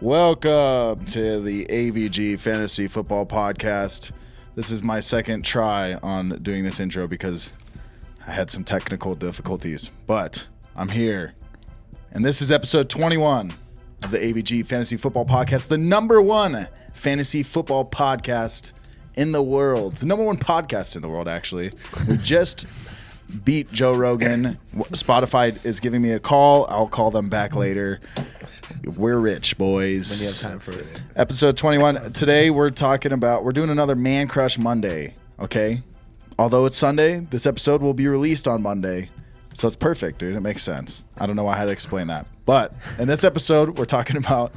Welcome to the AVG Fantasy Football Podcast. This is my second try on doing this intro because I had some technical difficulties, but I'm here. And this is episode 21 of the AVG Fantasy Football Podcast, the number one fantasy football podcast in the world. The number one podcast in the world, actually. We just beat Joe Rogan. Spotify is giving me a call. I'll call them back later. We're rich, boys. When you have time for it. Episode 21. Today we're doing another Man Crush Monday, okay? Although it's Sunday, this episode will be released on Monday. So it's perfect, dude. It makes sense. I don't know why I had to explain that. But in this episode, we're talking about,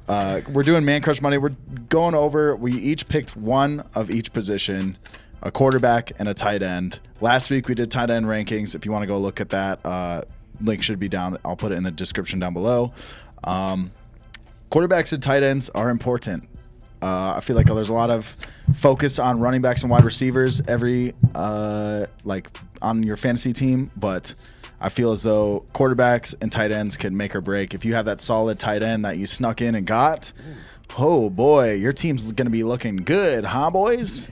we're doing Man Crush Monday. We're going over, we each picked one of each position, a quarterback and a tight end. Last week we did tight end rankings. If you want to go look at that, link should be down. I'll put it in the description down below. Quarterbacks and tight ends are important. I feel like there's a lot of focus on running backs and wide receivers on your fantasy team, but I feel as though quarterbacks and tight ends can make or break. If you have that solid tight end that you snuck in and got, oh boy, your team's going to be looking good, huh, boys?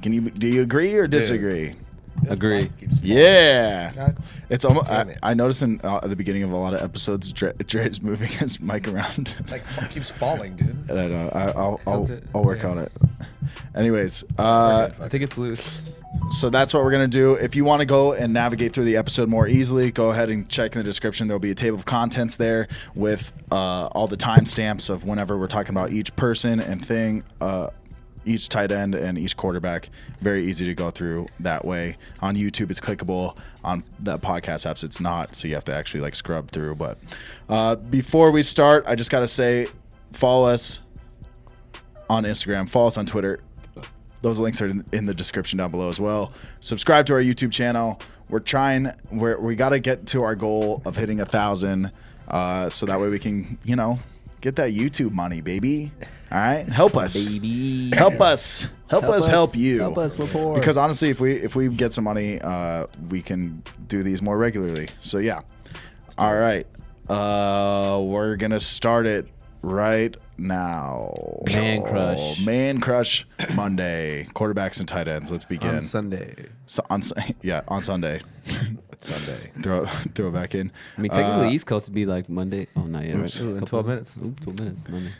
Do you agree or disagree? Dude. Agree. Yeah. God, It's almost. I noticed at the beginning of a lot of episodes, Dre's moving his mic around. It's like keeps falling, dude. I know. I'll work on it. Anyways, I think it's loose. so that's what we're gonna do. If you want to go and navigate through the episode more easily, go ahead and check in the description. There'll be a table of contents there with all the timestamps of whenever we're talking about each person and thing. Each tight end and each quarterback. Very easy to go through that way. On YouTube, it's clickable. On the podcast apps, it's not. So you have to actually scrub through. But before we start, I just got to say, follow us on Instagram. Follow us on Twitter. Those links are in the description down below as well. Subscribe to our YouTube channel. We got to get to our goal of hitting 1,000 so that way we can, get that YouTube money, baby. All right, help us, baby. Help us help you. Help us, we're poor. Because honestly, if we get some money, we can do these more regularly. So yeah. All right, we're gonna start it right now. Man Crush. Man Crush Monday. Quarterbacks and tight ends. Let's begin. On Sunday. On Sunday. Sunday. Throw it back in. I mean, technically, East Coast would be like Monday. Oh, not yet, right? Ooh, in 12 minutes. 12 minutes, Monday.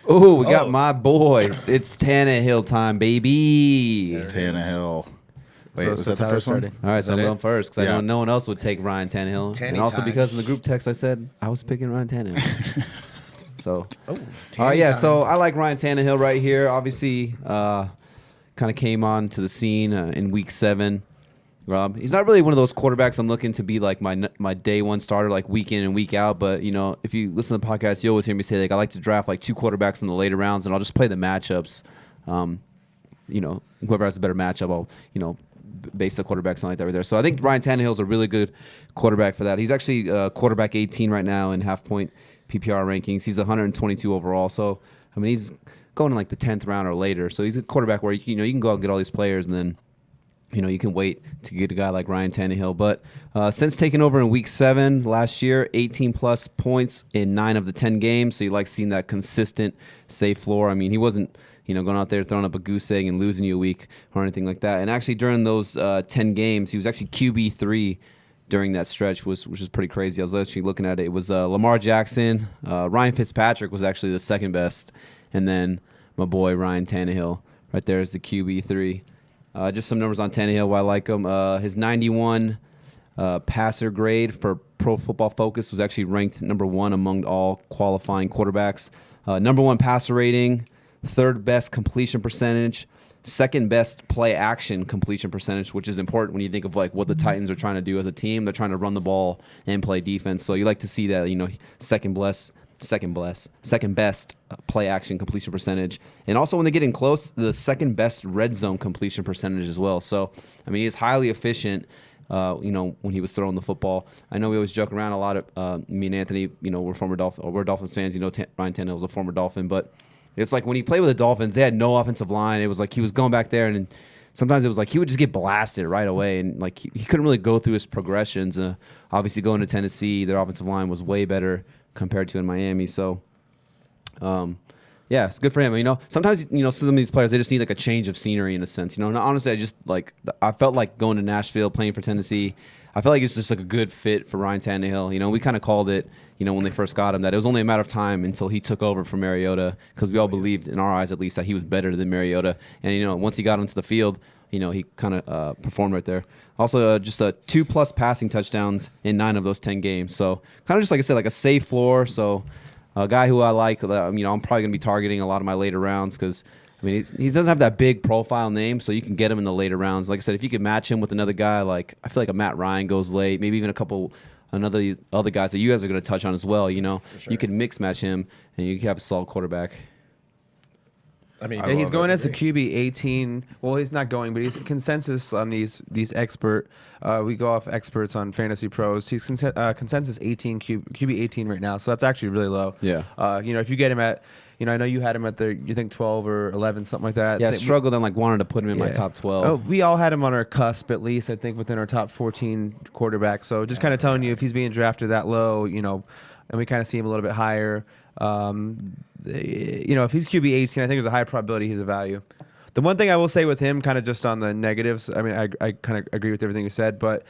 Oh, we got my boy. It's Tannehill time, baby. Tannehill. Wait, So was that the Tyler first one? started. All right, so I'm that going it? first because I Yeah. know no one else would take Ryan Tannehill. Tanny And also time. because in the group text I said I was picking Ryan Tannehill. So, Oh, yeah, time. so I like Ryan Tannehill right here. Obviously, kind of came on to the scene in week 7. He's not really one of those quarterbacks I'm looking to be like my day one starter, like week in and week out. But, if you listen to the podcast, you always hear me say, I like to draft 2 quarterbacks in the later rounds, and I'll just play the matchups. Whoever has a better matchup, I'll, base the quarterback, something like that right there. So I think Ryan Tannehill is a really good quarterback for that. He's actually quarterback 18 right now in half-point PPR rankings. He's 122 overall. So, he's going in the 10th round or later. So he's a quarterback where, you can go out and get all these players and then, you can wait to get a guy like Ryan Tannehill. But since taking over in week 7 last year, 18-plus points in 9 of the 10 games. So you like seeing that consistent, safe floor. He wasn't, going out there throwing up a goose egg and losing you a week or anything like that. And actually during those 10 games, he was actually QB3 during that stretch, which is pretty crazy. I was actually looking at it. It was Lamar Jackson. Ryan Fitzpatrick was actually the second best. And then my boy Ryan Tannehill right there is the QB3. Just some numbers on Tannehill, why I like him. His 91 passer grade for Pro Football Focus was actually ranked number 1 among all qualifying quarterbacks. Number 1 passer rating, 3rd best completion percentage, 2nd best play action completion percentage, which is important when you think of what the Titans are trying to do as a team. They're trying to run the ball and play defense. So you like to see that, second best play action completion percentage, and also when they get in close, the 2nd best red zone completion percentage as well. So he's highly efficient. When he was throwing the football. I know we always joke around a lot of me and Anthony. We're Dolphins fans. Ryan Tannehill was a former Dolphin, but it's when he played with the Dolphins, they had no offensive line. It was he was going back there, and sometimes it was he would just get blasted right away, and he couldn't really go through his progressions. Obviously, going to Tennessee, their offensive line was way better compared to in Miami. So Yeah, it's good for him. You know, sometimes some of these players they just need like a change of scenery in a sense. You know, and honestly, I felt like going to Nashville, playing for Tennessee. I felt like it's just like a good fit for Ryan Tannehill. You know, we kind of called it, when they first got him, that it was only a matter of time until he took over from Mariota, because we all believed, in our eyes at least, that he was better than Mariota. And once he got onto the field, he kind of performed right there. Also, just 2+ passing touchdowns in 9 of those 10 games. So kind of just like I said, like a safe floor. So a guy who I like, I'm probably going to be targeting a lot of my later rounds because. He doesn't have that big profile name, so you can get him in the later rounds. Like I said, if you could match him with another guy, like I feel like a Matt Ryan goes late, maybe even other guys that you guys are going to touch on as well. Sure. You can mix match him, and you can have a solid quarterback. He's going as a QB 18. Well, he's not going, but he's consensus on these expert. We go off experts on Fantasy Pros. He's consensus 18 QB 18 right now, so that's actually really low. Yeah. If you get him at. I know you had him at you think 12 or 11, something like that. Yeah, I struggled and wanted to put him in my top 12. Oh, we all had him on our cusp at least, I think, within our top 14 quarterbacks. So just kind of telling you if he's being drafted that low, and we kind of see him a little bit higher. If he's QB 18, I think there's a high probability he's a value. The one thing I will say with him, kind of just on the negatives, I kind of agree with everything you said, but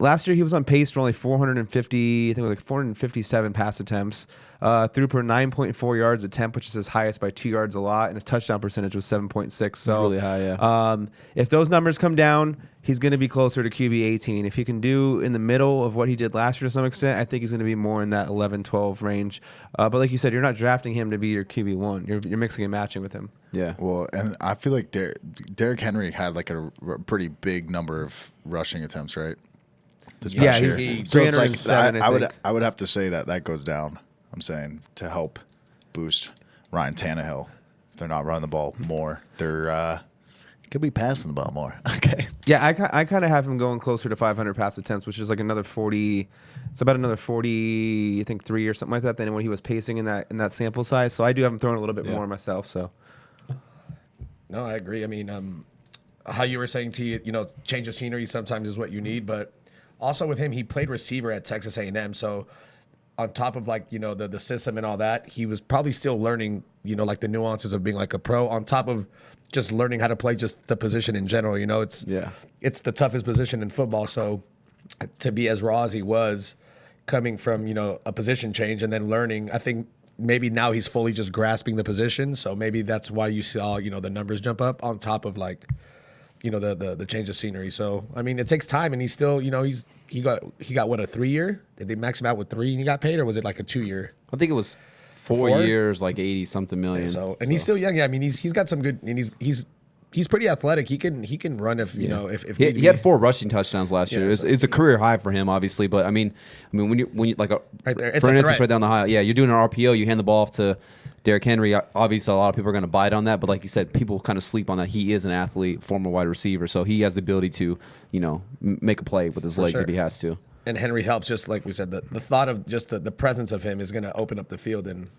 last year he was on pace for only 450, I think it was like 457 pass attempts, threw for 9.4 yards attempt, which is his highest by 2 yards a lot, and his touchdown percentage was 7.6. So really high, yeah. If those numbers come down, he's going to be closer to QB 18. If he can do in the middle of what he did last year to some extent, I think he's going to be more in that 11, 12 range. But like you said, you're not drafting him to be your QB1. You're mixing and matching with him. Yeah. Well, and I feel like Derrick Henry had like a pretty big number of rushing attempts, right? This past year. So it's like I would have to say that goes down. I'm saying to help boost Ryan Tannehill. If they're not running the ball more, they're could be passing the ball more. Okay. Yeah, I kind of have him going closer to 500 pass attempts, which is like another 40. It's about another 40, I think 3 or something like that than when he was pacing in that sample size. So I do have him throwing a little bit more myself. So. No, I agree. How you were saying to change of scenery sometimes is what you need, but also with him, he played receiver at Texas A&M. So on top of the system and all that, he was probably still learning, like the nuances of being like a pro on top of just learning how to play just the position in general. It's the toughest position in football. So to be as raw as he was coming from, a position change and then learning, I think maybe now he's fully just grasping the position. So maybe that's why you saw, the numbers jump up on top of the change of scenery. So it takes time, and he's still he got what, a 3-year? Did they max him out with 3 and he got paid, or was it like a 2-year? I think it was 4 years, like 80-something million. Yeah, he's still young. Yeah, he's got some good, and he's pretty athletic. He can run if if he had 4 rushing touchdowns last year. It's a career high for him, obviously. But when you like right there, for instance, right down the high, you're doing an RPO, you hand the ball off to Derrick Henry. Obviously, a lot of people are going to bite on that, but like you said, people kind of sleep on that. He is an athlete, former wide receiver, so he has the ability to, make a play with his legs if he has to. And Henry helps, just like we said. The thought of just the presence of him is going to open up the field, and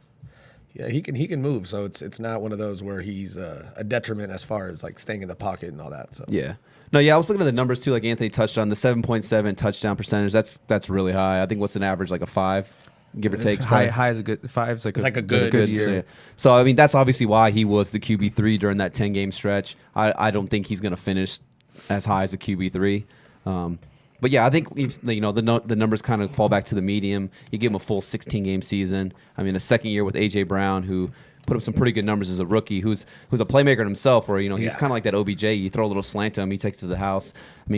he can move. So it's not one of those where he's a detriment as far as like staying in the pocket and all that. So yeah. No, I was looking at the numbers too. Like Anthony touched on the 7.7 touchdown percentage. That's really high. I think what's an average, like a 5. Give or take. High is a good 5's like it's like a good year. So that's obviously why he was the QB3 during that 10-game stretch. I don't think he's going to finish as high as a QB3. But yeah, I think the numbers kind of fall back to the medium. You give him a full 16-game season. A second year with AJ Brown, who put up some pretty good numbers as a rookie, who's a playmaker himself, where he's kind of like that OBJ. You throw a little slant to him, he takes it to the house.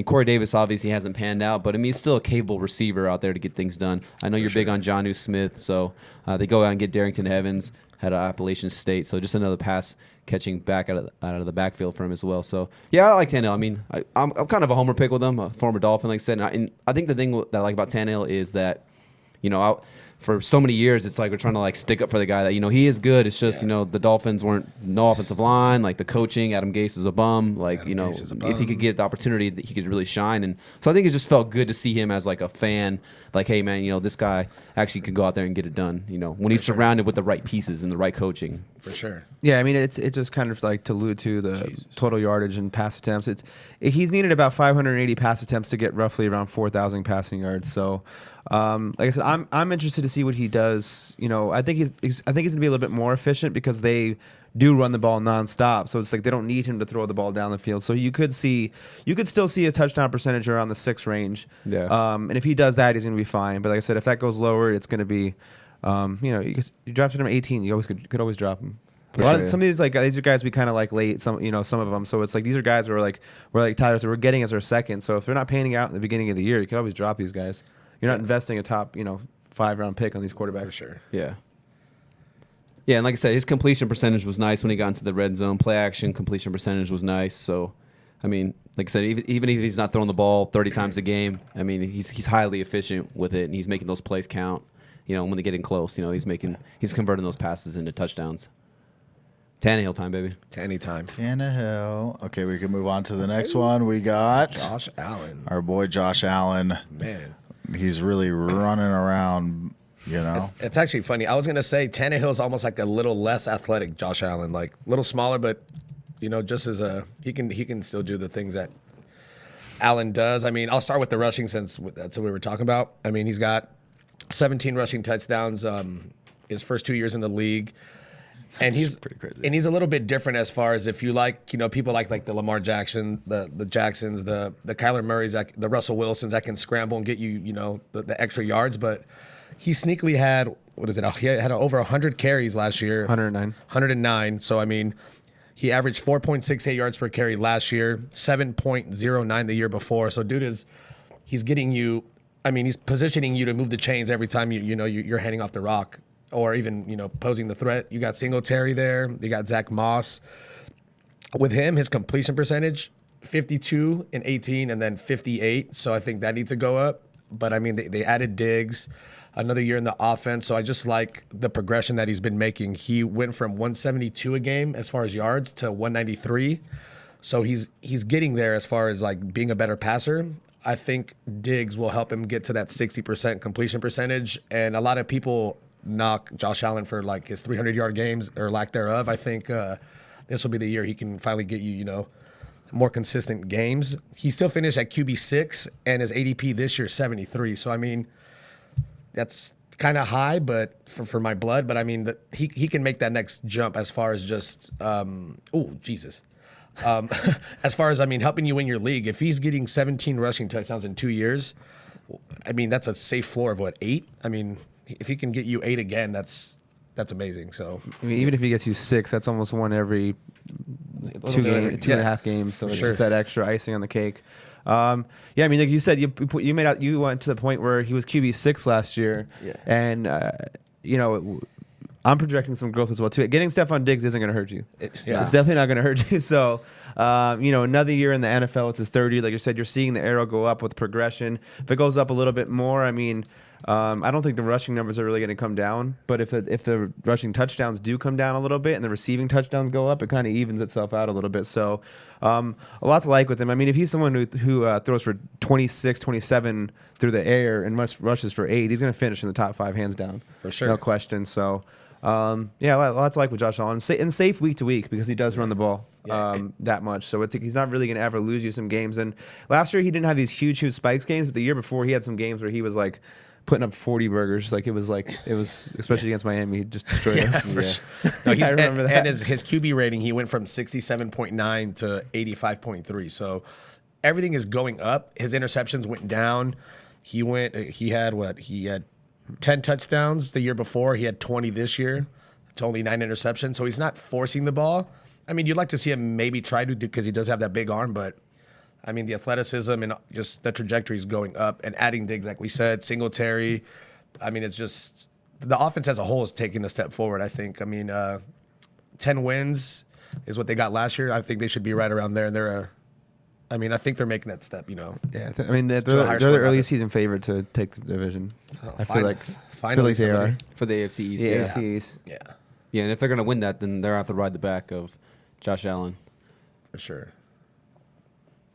Corey Davis obviously hasn't panned out, but he's still a capable receiver out there to get things done. I know you're big on Jonnu Smith, so they go out and get Darrington Evans out of Appalachian State, so just another pass catching back out of the backfield for him as well. So yeah, I like Tannehill. I'm kind of a homer pick with him, a former Dolphin, like I said, and I think the thing that I like about Tannehill is that for so many years, it's like we're trying to like stick up for the guy that he is good. It's just the Dolphins weren't no offensive line, like the coaching. Adam Gase is a bum. Like if he could get the opportunity, that he could really shine. And so I think it just felt good to see him as like a fan. Like, hey man, this guy actually can go out there and get it done. When he's surrounded with the right pieces and the right coaching. For sure. Yeah, I mean it's just kind of like to allude to the total yardage and pass attempts. He's needed about 580 pass attempts to get roughly around 4,000 passing yards. So, like I said, I'm interested to see what he does. I think he's gonna be a little bit more efficient because they do run the ball nonstop. So it's like they don't need him to throw the ball down the field. So you could still see a touchdown percentage around the 6 range. Yeah. And if he does that, he's gonna be fine. But like I said, if that goes lower, it's gonna be. You drafted him at 18. You always could always drop him. Some of these these are guys we kind of like late. Some of them. So it's like these are guys where like Tyler said we're getting as our second. So if they're not panning out in the beginning of the year, you could always drop these guys. You're not investing a top 5-round pick on these quarterbacks. For sure. Yeah. Yeah, and like I said, his completion percentage was nice when he got into the red zone. Play action completion percentage was nice. So, I mean, like I said, even if he's not throwing the ball 30 times a game, I mean, he's highly efficient with it, and he's making those plays count. When they get in close, he's converting those passes into touchdowns. Tannehill time, baby. Tanny time. Tannehill. Okay, we can move on to the next one. We got Josh Allen. our boy Josh Allen. Man. He's really running around, It's actually funny. I was going to say Tannehill's almost like a little less athletic Josh Allen, like a little smaller, but, just as he can still do the things that Allen does. I mean, I'll start with the rushing since that's what we were talking about. I mean, he's got 17 rushing touchdowns his first 2 years in the league. And he's pretty crazy. And he's a little bit different as far as if you like, people like the Lamar Jackson, the Jacksons, the Kyler Murrays, the Russell Wilsons that can scramble and get you, the extra yards. But he sneakily had, he had over 100 carries last year. 109. So, I mean, he averaged 4.68 yards per carry last year, 7.09 the year before. So, dude he's getting you. I mean, he's positioning you to move the chains every time you're handing off the rock or even, posing the threat. You got Singletary there. You got Zach Moss. With him, his completion percentage, 52 in 18 and then 58. So I think that needs to go up. But, I mean, they added Diggs, another year in the offense. So I just like the progression that he's been making. He went from 172 a game as far as yards to 193. So he's getting there as far as like being a better passer. I think Diggs will help him get to that 60% completion percentage. And a lot of people knock Josh Allen for like his 300-yard games or lack thereof. I think this will be the year he can finally get you, more consistent games. He still finished at QB6, and his ADP this year 73. So, I mean, that's kind of high, but for my blood. But, I mean, he can make that next jump as far as just as far as, I mean, helping you win your league. If he's getting 17 rushing touchdowns in 2 years, I mean, that's a safe floor of 8? I mean, if he can get you 8 again, that's amazing. So, I mean, even if he gets you 6, that's almost one every 2 and a half games. So it's just that extra icing on the cake. I mean, like you said, you went to the point where he was QB6 last year, and I'm projecting some growth as well too. Getting Stephon Diggs isn't going to hurt you. It's definitely not going to hurt you. So, another year in the NFL, it's his 3rd year. Like you said, you're seeing the arrow go up with progression. If it goes up a little bit more, I mean, I don't think the rushing numbers are really going to come down. But if the rushing touchdowns do come down a little bit and the receiving touchdowns go up, it kind of evens itself out a little bit. So, a lot to like with him. I mean, if he's someone who throws for 26, 27 through the air and rushes for 8, he's going to finish in the top 5 hands down. For sure. No question. So, lots to like with Josh Allen. And safe week to week because he does run the ball that much. So he's not really going to ever lose you some games. And last year he didn't have these huge spikes games, but the year before he had some games where he was like putting up 40 burgers. It was especially against Miami, he just destroyed us. Sure. No, I remember that. And his QB rating, he went from 67.9 to 85.3. So everything is going up. His interceptions went down. He had 10 touchdowns the year before. He had 20 this year. It's only 9 interceptions. So he's not forcing the ball. I mean, you'd like to see him maybe try to because he does have that big arm, but I mean, the athleticism and just the trajectory is going up and adding Diggs, like we said, Singletary. I mean, it's just the offense as a whole is taking a step forward, I think. I mean, 10 wins is what they got last year. I think they should be right around there. And I think they're making that step, Yeah, I mean, they're the early season favorite to take the division. I feel like they are. For the AFC East. Yeah. AFC East. Yeah. Yeah, and if they're going to win that, then they'll have to ride the back of Josh Allen. For sure.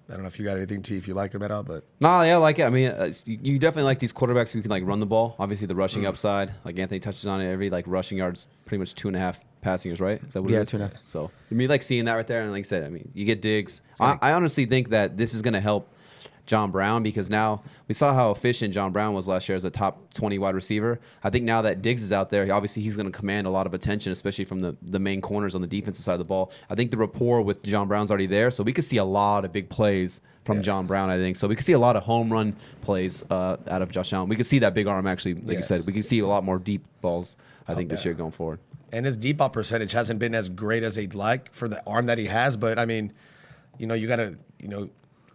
I don't know if you got anything, T, if you like him at all, but... No, yeah, I like it. I mean, you definitely like these quarterbacks who can, run the ball. Obviously, the rushing upside, like Anthony touches on it, every, rushing yards, pretty much 2.5 passing yards, right? Is that what Yeah, it is? 2.5. So I mean, like seeing that right there, and like I said, I mean, you get Diggs. I honestly think that this is going to help John Brown because now we saw how efficient John Brown was last year as a top 20 wide receiver. I think now that Diggs is out there, obviously he's going to command a lot of attention, especially from the main corners on the defensive side of the ball. I think the rapport with John Brown's already there, so we could see a lot of big plays from John Brown, I think. So we could see a lot of home run plays out of Josh Allen. We could see that big arm actually, like you said. We could see a lot more deep balls, I think, this year going forward. And his deep ball percentage hasn't been as great as they'd like for the arm that he has. But, I mean, you got to,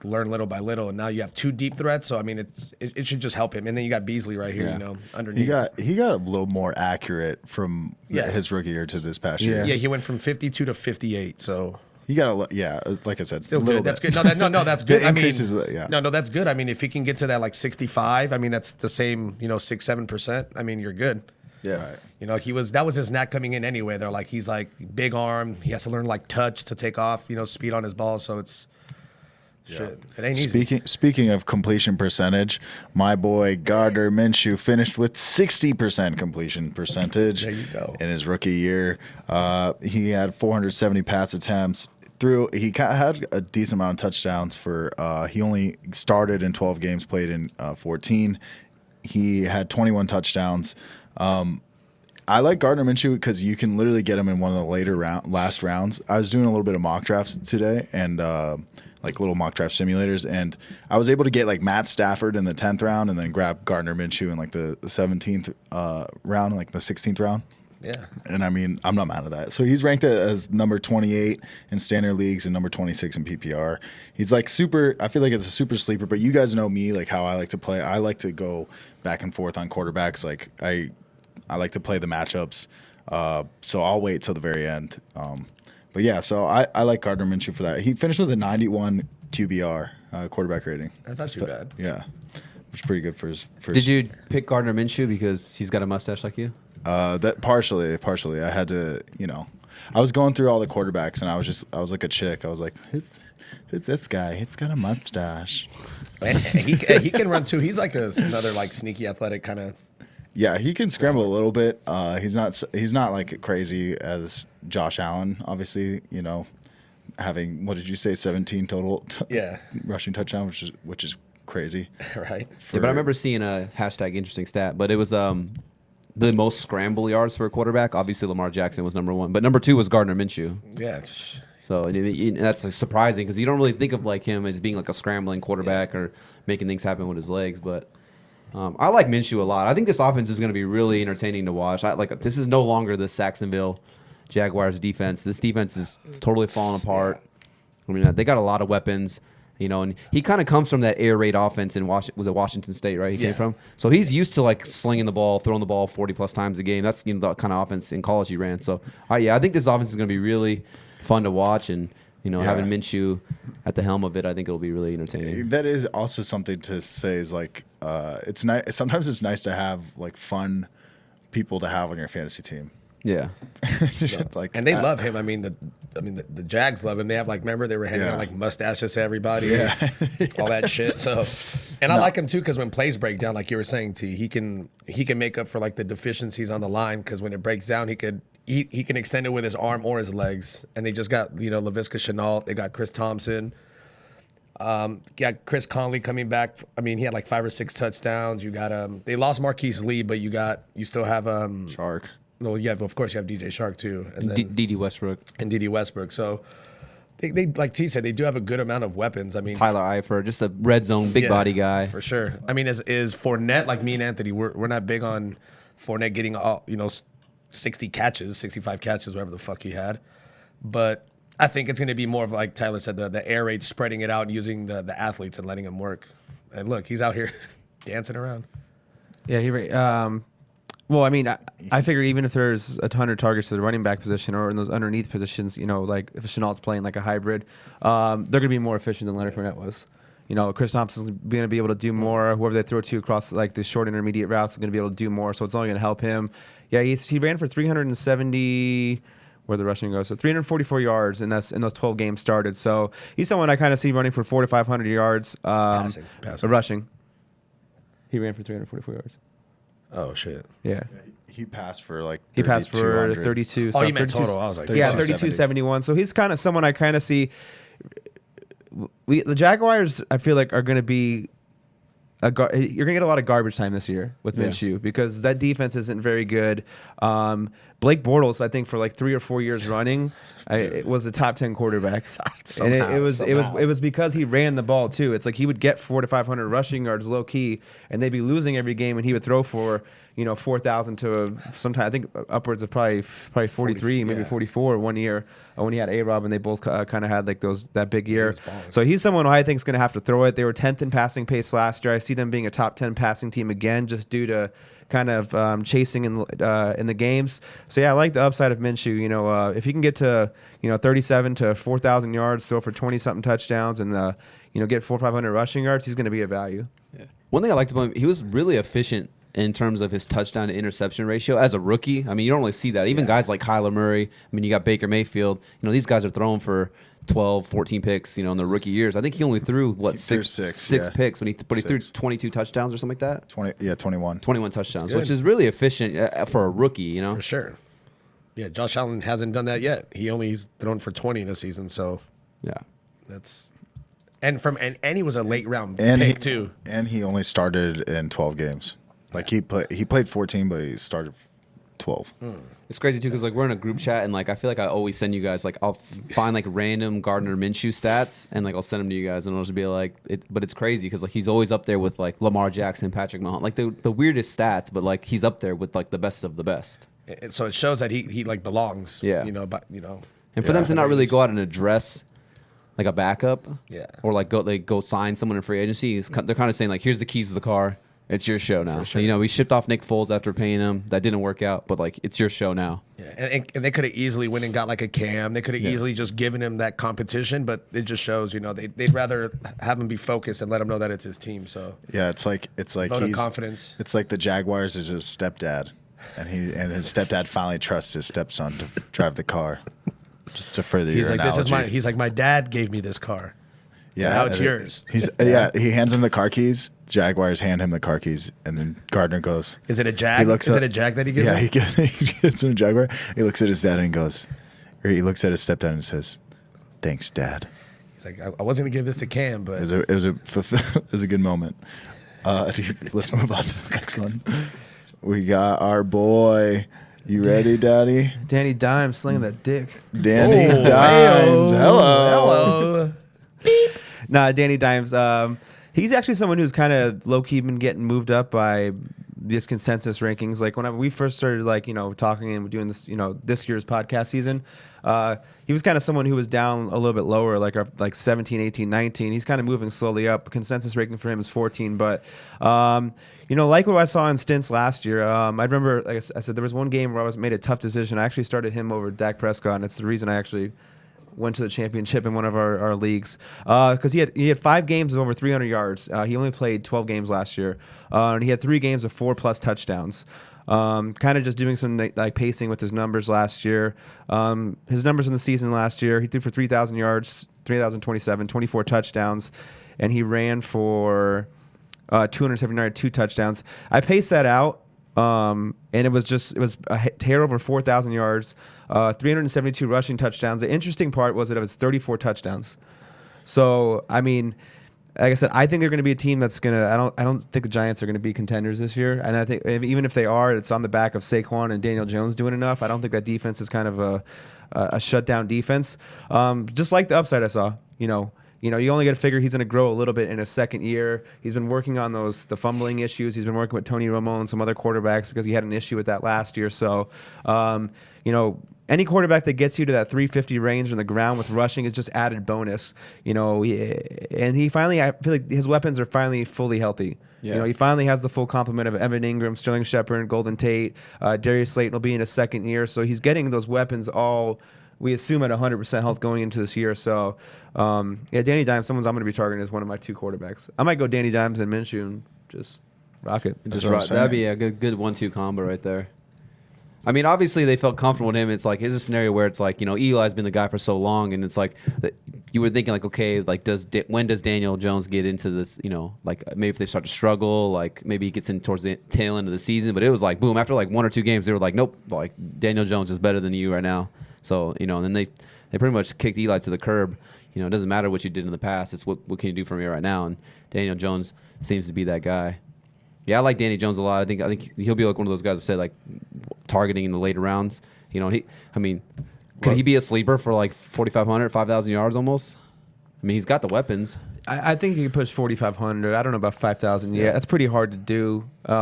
learn little by little. And now you have 2 deep threats. So, I mean, it should just help him. And then you got Beasley right here, underneath. He got a little more accurate from his rookie year to this past year. Yeah, he went from 52 to 58. So he got like I said, still a little good. That's bit. good. No, that's good. I mean, yeah. no, that's good. I mean, if he can get to that like 65, I mean, that's the same, 6-7%. I mean, you're good. Yeah. Right. That was his knack coming in anyway. They're like, he's like big arm. He has to learn like touch to take off, speed on his ball. So it's shit. It ain't easy. Speaking of completion percentage, my boy Gardner Minshew finished with 60% completion percentage. There you go. In his rookie year. He had 470 pass attempts. He had a decent amount of touchdowns he only started in 12 games, played in 14. He had 21 touchdowns. I like Gardner Minshew because you can literally get him in one of the last rounds. I was doing a little bit of mock drafts today and like little mock draft simulators, and I was able to get like Matt Stafford in the 10th round and then grab Gardner Minshew in like the 17th round, like the 16th round. Yeah. And I mean, I'm not mad at that. So he's ranked as number 28 in standard leagues and number 26 in PPR. He's like I feel like it's a super sleeper, but you guys know me, like how I like to play. I like to go back and forth on quarterbacks. Like I like to play the matchups. So I'll wait till the very end. But yeah, so I like Gardner Minshew for that. He finished with a 91 QBR quarterback rating. That's not too bad. Yeah. Which is pretty good for his first. Did you pick Gardner Minshew because he's got a mustache like you? That partially. I had to, I was going through all the quarterbacks and I was like a chick. I was like, who's this guy? He's got a mustache. He can run too. He's like another like sneaky athletic kind of. Yeah, he can scramble a little bit. He's not like crazy as Josh Allen, obviously, having, what did you say, 17 total rushing touchdown, which is crazy. Right. Yeah, but I remember seeing a hashtag interesting stat, but it was the most scramble yards for a quarterback. Obviously, Lamar Jackson was number 1, but number 2 was Gardner Minshew. Yeah. So that's like surprising because you don't really think of like him as being like a scrambling quarterback or making things happen with his legs. But I like Minshew a lot. I think this offense is going to be really entertaining to watch. This is no longer the Jacksonville Jaguars defense. This defense is totally falling apart. I mean, they got a lot of weapons. And he kind of comes from that air raid offense in Washington State, right? He came from. So he's used to like slinging the ball, throwing the ball 40+ times a game. That's the kind of offense in college he ran. So I think this offense is going to be really fun to watch, and having Minshew at the helm of it, I think it'll be really entertaining. That is also something to say is like it's nice. Sometimes it's nice to have like fun people to have on your fantasy team. Yeah. And they love him. I mean, the Jags love him. They have like, remember they were handing out like mustaches to everybody, all that shit. So, and I like him too because when plays break down, like you were saying, T, he can make up for like the deficiencies on the line because when it breaks down, he can extend it with his arm or his legs. And they just got Laviska Shenault. They got Chris Thompson. Got Chris Conley coming back. I mean, he had like 5 or 6 touchdowns. You got they lost Marquise Lee, but you still have Shark. Well, yeah, of course you have DJ Shark too, and then D.D. Westbrook. So they like T said, they do have a good amount of weapons. I mean, Tyler Eifert, just a red zone big body guy for sure. I mean, is Fournette, like me and Anthony, we're not big on Fournette getting all 60 catches, 65 catches, whatever the fuck he had, but I think it's going to be more of like Tyler said, the air raid, spreading it out, and using the athletes and letting them work. And look, he's out here dancing around. Yeah, well, I mean, I figure even if there's 100 targets to the running back position or in those underneath positions, like if Chenault's playing like a hybrid, they're going to be more efficient than Leonard Fournette was. Chris Thompson's going to be able to do more. Whoever they throw to across like the short intermediate routes is going to be able to do more. So it's only going to help him. Yeah, he ran for 370. Where the rushing goes, so 344 yards, and that's in those 12 games started. So he's someone I kind of see running for 400 to 500 yards. Passing. Rushing. He ran for 344 yards. Oh shit. Yeah. He passed for like He passed for 3,200. 32. Oh, so you meant 32 total. I was like, yeah, 32.70. 32.71. So he's kind of someone I kind of see. The Jaguars, I feel like, are going to be. You're going to get a lot of garbage time this year with Minshew because that defense isn't very good. Blake Bortles, I think, for like 3 or 4 years running, it was a top 10 quarterback. And it was because he ran the ball too. It's like he would get 400 to 500 rushing yards low key, and they'd be losing every game, and he would throw for 4,000 to sometime I think upwards of probably 43, maybe 44 one year when he had A-Rob, and they both kind of had like that big year. So he's someone who I think is going to have to throw it. They were 10th in passing pace last year. I see them being a top 10 passing team again, just due to kind of chasing in the games. So yeah, I like the upside of Minshew. If he can get to 37 to 4,000 yards, so for 20 something touchdowns, and get 400 or 500 rushing yards, he's going to be a value. Yeah. One thing I liked about him, he was really efficient in terms of his touchdown to interception ratio as a rookie. I mean, you don't really see that. Even guys like Kyler Murray. I mean, you got Baker Mayfield. These guys are throwing for 12, 14 picks, in their rookie years. I think he only threw six picks but he threw 22 touchdowns or something like that. 21 touchdowns, which is really efficient for a rookie, For sure. Yeah, Josh Allen hasn't done that yet. He only's thrown for 20 in a season, so yeah. That's and he was a late round pick too. And he only started in 12 games. Like he played 14, but he started 12. It's crazy too because we're in a group chat, and I feel like I always send you guys I'll find random Gardner Minshew stats, and I'll send them to you guys, and I'll just be like, but it's crazy because he's always up there with Lamar Jackson, Patrick Mahomes, the weirdest stats, but he's up there with the best of the best. So it shows that he belongs. Yeah. And for them to not really go out and address a backup, or go sign someone in free agency, they're kind of saying here's the keys to the car. It's your show now. Sure. We shipped off Nick Foles after paying him. That didn't work out, but it's your show now. Yeah, and they could have easily went and got a Cam. They could have easily just given him that competition, but it just shows, they'd rather have him be focused and let him know that it's his team. So yeah, it's like vote of confidence. It's like the Jaguars is his stepdad, and his stepdad finally trusts his stepson to drive the car. Just to further your analogy. He's like, my dad gave me this car. Yeah, now it's yours. He hands him the car keys. Jaguars hand him the car keys, and then Gardner goes, "Is it a Jag? Is it a Jag that he gives him?" Yeah, he gives him a Jaguar. He looks at his dad and goes, or he looks at his stepdad and says, "Thanks, Dad." He's like, "I wasn't gonna give this to Cam, but it was a good moment." Let's move on to the next one. We got our boy. You ready, Daddy? Danny Dimes slinging that dick. Danny Dimes. Hello. Beep. Nah, Danny Dimes. He's actually someone who's kind of low key been getting moved up by these consensus rankings. When we first started, talking and doing this, this year's podcast season, he was kind of someone who was down a little bit lower, like 17, 18, 19. He's kind of moving slowly up. Consensus ranking for him is 14, but. Like what I saw in stints last year, I remember, like I said, there was one game where I made a tough decision. I actually started him over Dak Prescott, and it's the reason I actually went to the championship in one of our leagues. Because he had 5 games of over 300 yards. He only played 12 games last year, and he had 3 games of 4+ touchdowns. Kind of just doing some pacing with his numbers last year. His numbers in the season last year, he threw for 3,000 yards, 3,027, 24 touchdowns, and he ran for 279, 2 touchdowns. I paced that out, and it was a hair over 4,000 yards, 372 rushing touchdowns. The interesting part was that it was 34 touchdowns. So, I mean, like I said, I think they're going to be a team that's going to. I don't think the Giants are going to be contenders this year. And I think even if they are, it's on the back of Saquon and Daniel Jones doing enough. I don't think that defense is kind of a shutdown defense. Just like the upside I saw, you only got to figure he's going to grow a little bit in his second year. He's been working on the fumbling issues. He's been working with Tony Romo and some other quarterbacks because he had an issue with that last year. So, any quarterback that gets you to that 350 range on the ground with rushing is just added bonus. And he finally, I feel like his weapons are finally fully healthy. Yeah. He finally has the full complement of Evan Ingram, Sterling Shepard, Golden Tate. Darius Slayton will be in his second year. So he's getting those weapons all, we assume, at 100% health going into this year. So, Danny Dimes, I'm going to be targeting as one of my 2 quarterbacks. I might go Danny Dimes and Minshew and just rock it. That'd be a good 1-2 combo right there. I mean, obviously they felt comfortable with him. It's here's a scenario where it's Eli's been the guy for so long, and it's you were thinking like, okay, like when does Daniel Jones get into this? Like maybe if they start to struggle, like maybe he gets in towards the tail end of the season. But it was like boom, after like 1 or 2 games, they were like, nope, like Daniel Jones is better than you right now. So and then they pretty much kicked Eli to the curb. It doesn't matter what you did in the past. It's what can you do for me right now? And Daniel Jones seems to be that guy. Yeah, I like Danny Jones a lot. I think he'll be like one of those guys that said like targeting in the later rounds. Could he be a sleeper for like 4,500, 5,000 yards almost? I mean, he's got the weapons. I think he could push 4,500. I don't know about 5,000. Yeah, that's pretty hard to do. I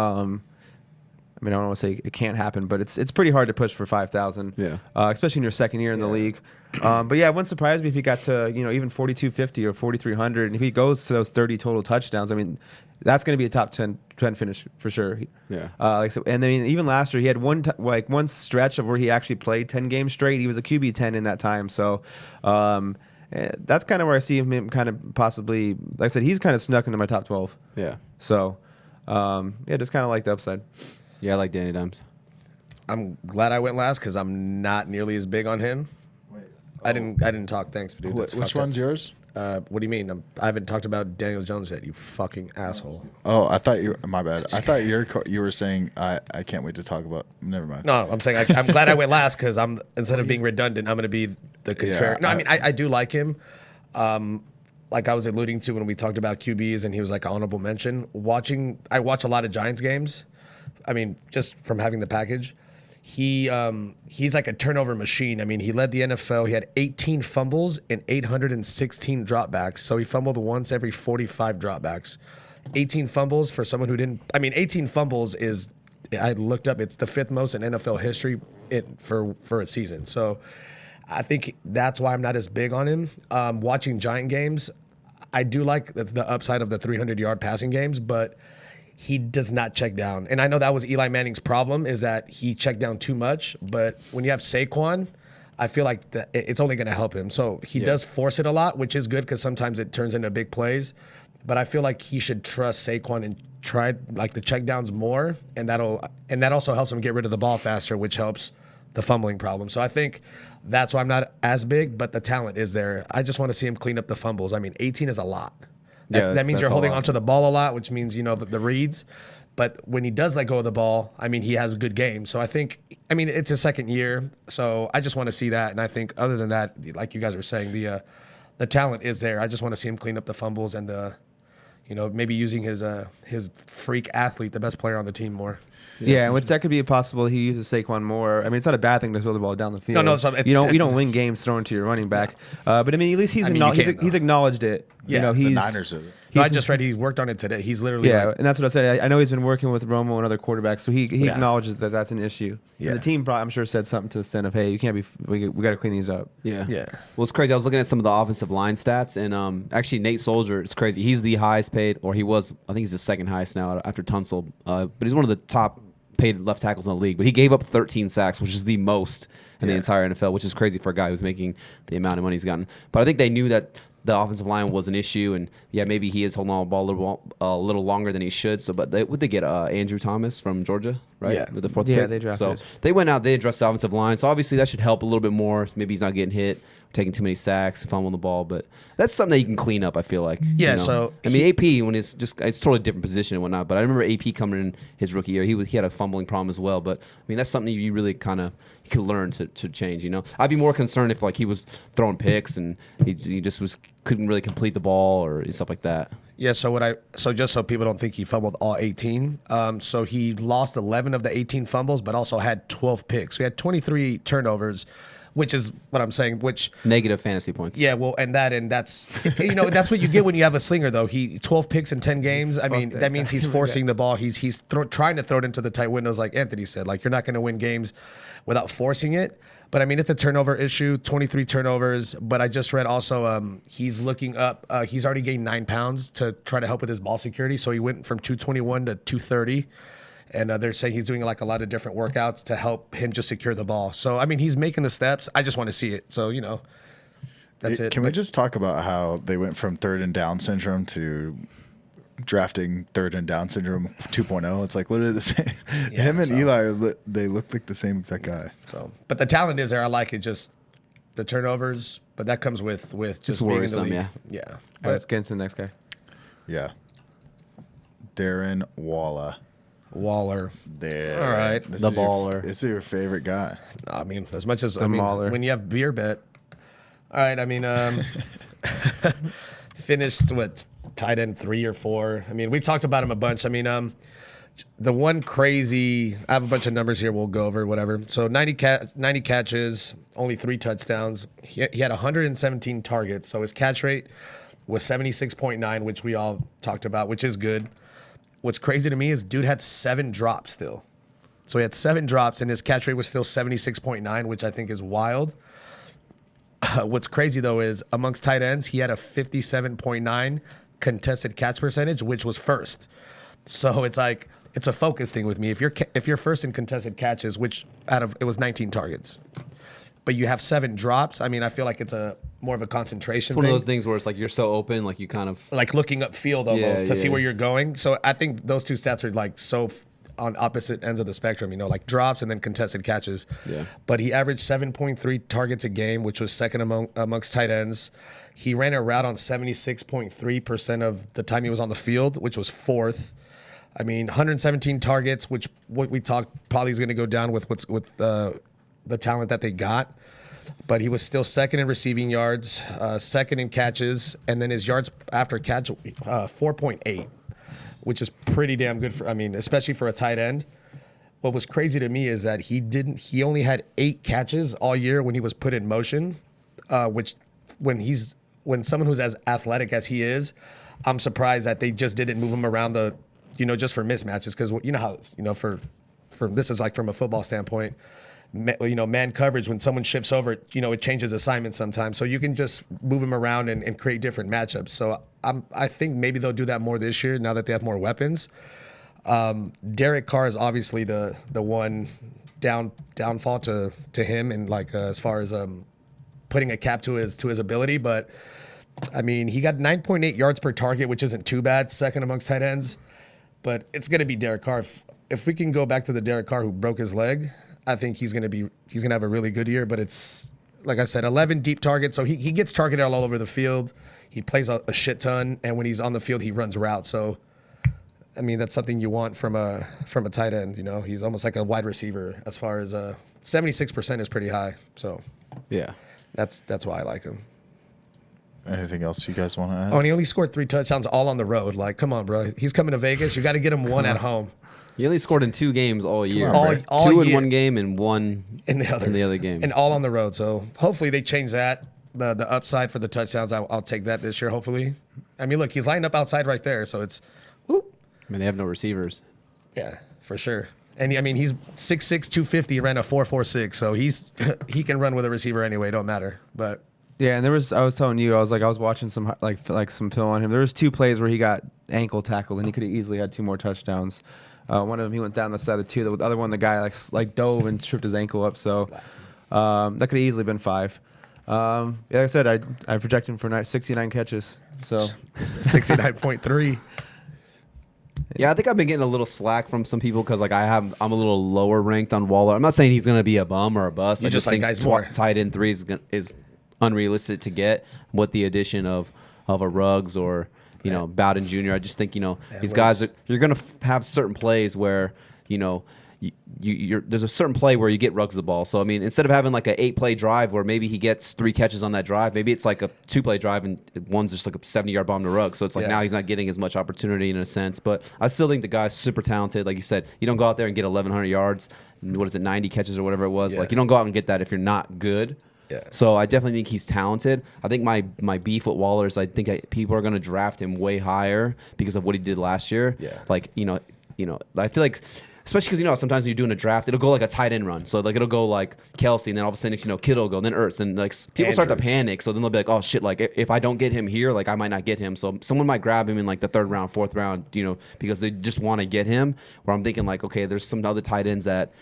don't want to say it can't happen, but it's pretty hard to push for 5,000. Yeah. Especially in your second year in the league. But yeah, it wouldn't surprise me if he got to even 4,250 or 4,300, and if he goes to those 30 total touchdowns, I mean, that's going to be a top 10 finish for sure. Yeah. And I mean, even last year he had one stretch of where he actually played 10 games straight. He was a QB 10 in that time. So that's kind of where I see him kind of possibly. Like I said, he's kind of snuck into my top 12. Yeah. So just kind of like the upside. Yeah, I like Danny Dimes. I'm glad I went last because I'm not nearly as big on him. I didn't talk. Thanks, dude. Which one's yours? What do you mean? I haven't talked about Daniel Jones yet. You fucking asshole. Oh, I thought you. My bad. I thought you were saying I can't wait to talk about. Never mind. No, I'm saying I'm glad I went last because instead of being redundant, I'm going to be the contrary. No, I mean I do like him. Like I was alluding to when we talked about QBs, and he was like an honorable mention. I watch a lot of Giants games. I mean, just from having the package. He's like a turnover machine. I mean, he led the NFL. He had 18 fumbles and 816 dropbacks. So he fumbled once every 45 dropbacks. 18 fumbles for someone who didn't. I mean, 18 fumbles is. I looked up. It's the 5th most in NFL history for a season. So I think that's why I'm not as big on him. Watching Giant games, I do like the upside of the 300-yard passing games, but he does not check down. And I know that was Eli Manning's problem, is that he checked down too much. But when you have Saquon, I feel like it's only going to help him. So he does force it a lot, which is good because sometimes it turns into big plays. But I feel like he should trust Saquon and try like the check downs more. And that also helps him get rid of the ball faster, which helps the fumbling problem. So I think that's why I'm not as big, but the talent is there. I just want to see him clean up the fumbles. I mean, 18 is a lot. That means you're holding onto the ball a lot, which means, the reads. But when he does let go of the ball, I mean, he has a good game. So it's his second year. So I just want to see that. And I think other than that, like you guys were saying, the talent is there. I just want to see him clean up the fumbles and maybe using his freak athlete, the best player on the team more. Yeah, which that could be possible. He uses Saquon more. I mean, it's not a bad thing to throw the ball down the field. No, you don't win games throwing to your running back. But I mean, at least he's acknowledged it. Yeah, the Niners did it. I just read he worked on it today. He's literally and that's what I said. I know he's been working with Romo and other quarterbacks, so he acknowledges that that's an issue. Yeah. And the team probably, I'm sure, said something to the extent of, "Hey, you can't be. We got to clean these up." Yeah. Yeah. Well, it's crazy. I was looking at some of the offensive line stats, and actually Nate Soldier, it's crazy. He's the highest paid, or he was. I think he's the second highest now after Tunsil. But he's one of the top paid left tackles in the league. But he gave up 13 sacks, which is the most in the entire NFL, which is crazy for a guy who's making the amount of money he's gotten. But I think they knew that the offensive line was an issue, and maybe he is holding on the ball a little longer than he should. So, but would they get Andrew Thomas from Georgia, right? Yeah, with the 4th pick. Yeah, they drafted. So they went out, they addressed the offensive line. So obviously that should help a little bit more. Maybe he's not getting hit, taking too many sacks, fumbling the ball, but that's something that you can clean up. I feel like. Yeah. So I mean, AP when it's totally different position and whatnot. But I remember AP coming in his rookie year, he had a fumbling problem as well. But I mean, that's something you really kind of could learn to change. I'd be more concerned if like he was throwing picks and he just couldn't really complete the ball or stuff like that. Yeah, so just so people don't think he fumbled all 18, so he lost 11 of the 18 fumbles, but also had 12 picks. We had 23 turnovers, which is what I'm saying. Which negative fantasy points. Yeah, well, and that's that's what you get when you have a slinger though. 12 picks in 10 games. I mean, that means he's forcing the ball. He's trying to throw it into the tight windows, like Anthony said. Like you're not going to win games without forcing it. But I mean, it's a turnover issue, 23 turnovers. But I just read also he's looking up. He's already gained 9 pounds to try to help with his ball security. So he went from 221 to 230. And they're saying he's doing like a lot of different workouts to help him just secure the ball. So, I mean, he's making the steps. I just want to see it. So, that's it. Can we just talk about how they went from 3rd and down syndrome to drafting 3rd and down syndrome 2.0? It's like literally the same. Him and Eli, they look like the same exact guy. So, but the talent is there. I like it. Just the turnovers, but that comes with just being in the worrisome, league. yeah. Yeah. All right, But let's get into the next guy. Yeah. Darren Waller. Waller. There. All right. This The is your- baller. This is your favorite guy. I mean, as much as The mauler. when you have beer bet. All right. I mean, finished what, tight end 3 or 4. I mean, we've talked about him a bunch. I mean, the one crazy. I have a bunch of numbers here. We'll go over whatever. So 90 catches, only 3 touchdowns. He had 117 targets. So his catch rate was 76.9, which we all talked about, which is good. What's crazy to me is dude had 7 drops still. So he had 7 drops, and his catch rate was still 76.9, which I think is wild. What's crazy, though, is amongst tight ends, he had a 57.9 contested catch percentage, which was first. So it's like, it's a focus thing with me. If you're first in contested catches, which it was 19 targets, but you have 7 drops, I mean, I feel like it's a more of a concentration It's one thing. of those things where it's like you're so open, like you kind of Like looking upfield almost to see yeah. where you're going. So I think those two stats are like on opposite ends of the spectrum, like drops and then contested catches. Yeah. But he averaged 7.3 targets a game, which was second amongst tight ends. He ran a route on 76.3% of the time he was on the field, which was 4th. I mean, 117 targets, which what we talked probably is going to go down with the talent that they got. But he was still second in receiving yards, second in catches, and then his yards after catch, 4.8, which is pretty damn good especially for a tight end. What was crazy to me is that he only had 8 catches all year when he was put in motion, which when someone who's as athletic as he is, I'm surprised that they just didn't move him around just for mismatches. Because how, for this is like from a football standpoint, man coverage, when someone shifts over, it changes assignment sometimes. So you can just move him around and create different matchups. So I think maybe they'll do that more this year now that they have more weapons. Derek Carr is obviously the one downfall to him, and as far as putting a cap to his ability. But I mean, he got 9.8 yards per target, which isn't too bad, second amongst tight ends. But it's going to be Derek Carr. If we can go back to the Derek Carr who broke his leg, I think he's going to have a really good year. But it's, like I said, 11 deep targets. So he gets targeted all over the field. He plays a shit ton, and when he's on the field, he runs routes. So, I mean, that's something you want from a tight end. He's almost like a wide receiver as far as 76% is pretty high. So yeah. that's why I like him. Anything else you guys want to add? Oh, and he only scored 3 touchdowns all on the road. Like, come on, bro. He's coming to Vegas. You got to get him 1 at home. He only scored in 2 games all year. All 2 in year. 1 game and 1 In the other game. and all on the road. So hopefully they change that. The upside for the touchdowns, I'll take that this year. Hopefully, I mean, look, he's lined up outside right there, so it's, whoop. I mean, they have no receivers. Yeah, for sure. And I mean, he's 6'6", 250, ran a 4.46, so he can run with a receiver anyway. Don't matter. But Yeah, and I was telling you, I was watching some some film on him. There was 2 plays where he got ankle tackled, and he could have easily had 2 more touchdowns. One of them, he went down the side of the 2. The other one, the guy like dove and tripped his ankle up. So that could have easily been 5. Yeah, like I said, I project him for 69 catches. So 69.3. Yeah, I think I've been getting a little slack from some people because I'm a little lower ranked on Waller. I'm not saying he's going to be a bum or a bust. You I just like think guys more. tight end 3 is unrealistic to get with the addition of a Ruggs or Bowden Jr. I just think these guys you're going to have certain plays where there's a certain play where you get Ruggs the ball. So I mean, instead of having like a 8-play drive where maybe he gets 3 catches on that drive, maybe it's like a 2-play drive and one's just like a 70-yard bomb to Ruggs. So it's like now he's not getting as much opportunity in a sense. But I still think the guy's super talented. Like you said, you don't go out there and get 1,100 yards. What is it, 90 catches or whatever it was? Yeah. Like you don't go out and get that if you're not good. Yeah. So I definitely think he's talented. I think my beef with Waller is I think people are going to draft him way higher because of what he did last year. Yeah. Like I feel like. Especially because, sometimes when you're doing a draft, it'll go like a tight end run. So, like, it'll go like Kelsey, and then all of a sudden, Kittle will go, and then Ertz. And, like, people start to panic. So then they'll be like, oh, shit, like, if I don't get him here, like, I might not get him. So someone might grab him in, like, the 3rd round, 4th round, because they just want to get him. Where I'm thinking, like, okay, there's some other tight ends that,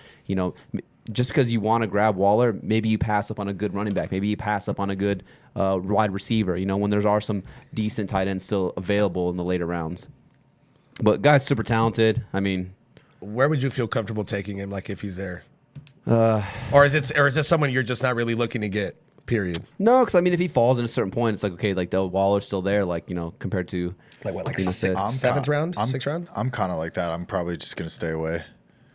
just because you want to grab Waller, maybe you pass up on a good running back. Maybe you pass up on a good wide receiver, when there are some decent tight ends still available in the later rounds. But guy's super talented. I mean... Where would you feel comfortable taking him, like if he's there? Or is this someone you're just not really looking to get? period. No, because I mean, if he falls at a certain point, it's like, okay, like Waller's still there, like, compared to Like what, like you know, seventh round, sixth round? I'm kind of like that. I'm probably just gonna stay away. Yeah,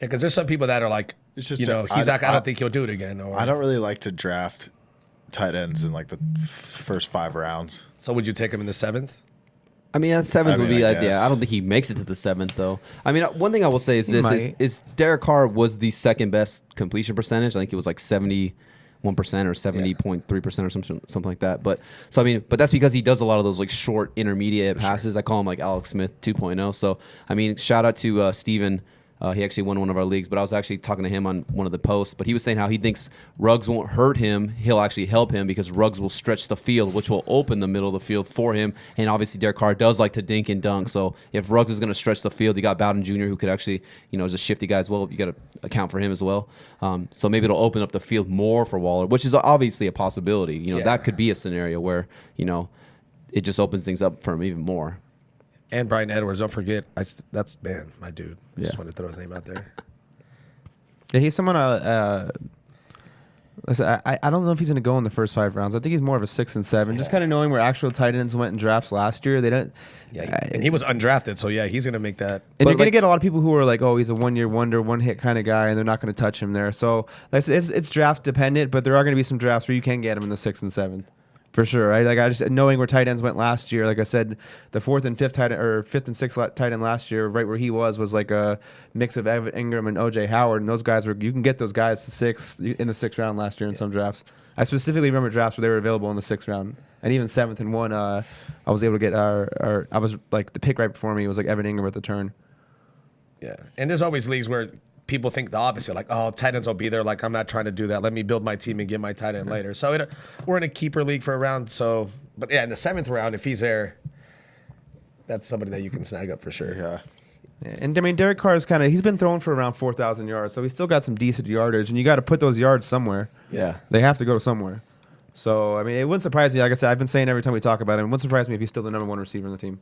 because there's some people that are like, It's just he's like, I don't think he'll do it again. Or, I don't really like to draft tight ends in like the first 5 rounds. So would you take him in the 7th? I mean, that 7th would be I like, guess. yeah, I don't think he makes it to the 7th, though. I mean, one thing I will say is He this, might. is Derek Carr was the second best completion percentage. I think it was like 71% or 70.3% or something like that. But that's because he does a lot of those like short intermediate passes. I call him like Alex Smith 2.0. So, I mean, shout out to Steven. He actually won one of our leagues, but I was actually talking to him on one of the posts. But he was saying how he thinks Ruggs won't hurt him. He'll actually help him because Ruggs will stretch the field, which will open the middle of the field for him. And obviously, Derek Carr does like to dink and dunk. So if Ruggs is going to stretch the field, you got Bowden Jr., who could actually, is a shifty guy as well. You got to account for him as well. So maybe it'll open up the field more for Waller, which is obviously a possibility. That could be a scenario where, it just opens things up for him even more. And Brian Edwards, don't forget. That's, man, my dude. I just Yeah. wanted to throw his name out there. Yeah, he's someone. Listen, I don't know if he's going to go in the first 5 rounds. I think he's more of a 6 and 7. Just kind of knowing where actual tight ends went in drafts last year. They don't. Yeah, and he was undrafted, so yeah, he's going to make that. And you're going to like- get a lot of people who are like, oh, he's a 1-year wonder, one-hit kind of guy, and they're not going to touch him there. So it's draft dependent, but there are going to be some drafts where you can get him in the 6th and 7th. For sure, right? Like I just knowing where tight ends went last year. Like I said, the 4th and 5th tight end, or 5th and 6th tight end last year, right where he was like a mix of Evan Ingram and OJ Howard, and those guys you can get those guys in the 6th round last year in some drafts. I specifically remember drafts where they were available in the 6th round, and even 7th and 1. I was able to get I was like the pick right before me was like Evan Ingram at the turn. Yeah, and there's always leagues where people think the opposite, like, oh, tight ends will be there. Like, I'm not trying to do that. Let me build my team and get my tight end later. So we're in a keeper league for a round. So, but yeah, in the 7th round, if he's there, that's somebody that you can snag up for sure. Yeah. And I mean, Derek Carr is he's been throwing for around 4,000 yards, so he's still got some decent yardage, and you got to put those yards somewhere. Yeah. They have to go somewhere. So, I mean, it wouldn't surprise me. Like I said, I've been saying every time we talk about him, it wouldn't surprise me if he's still the number 1 receiver in the team.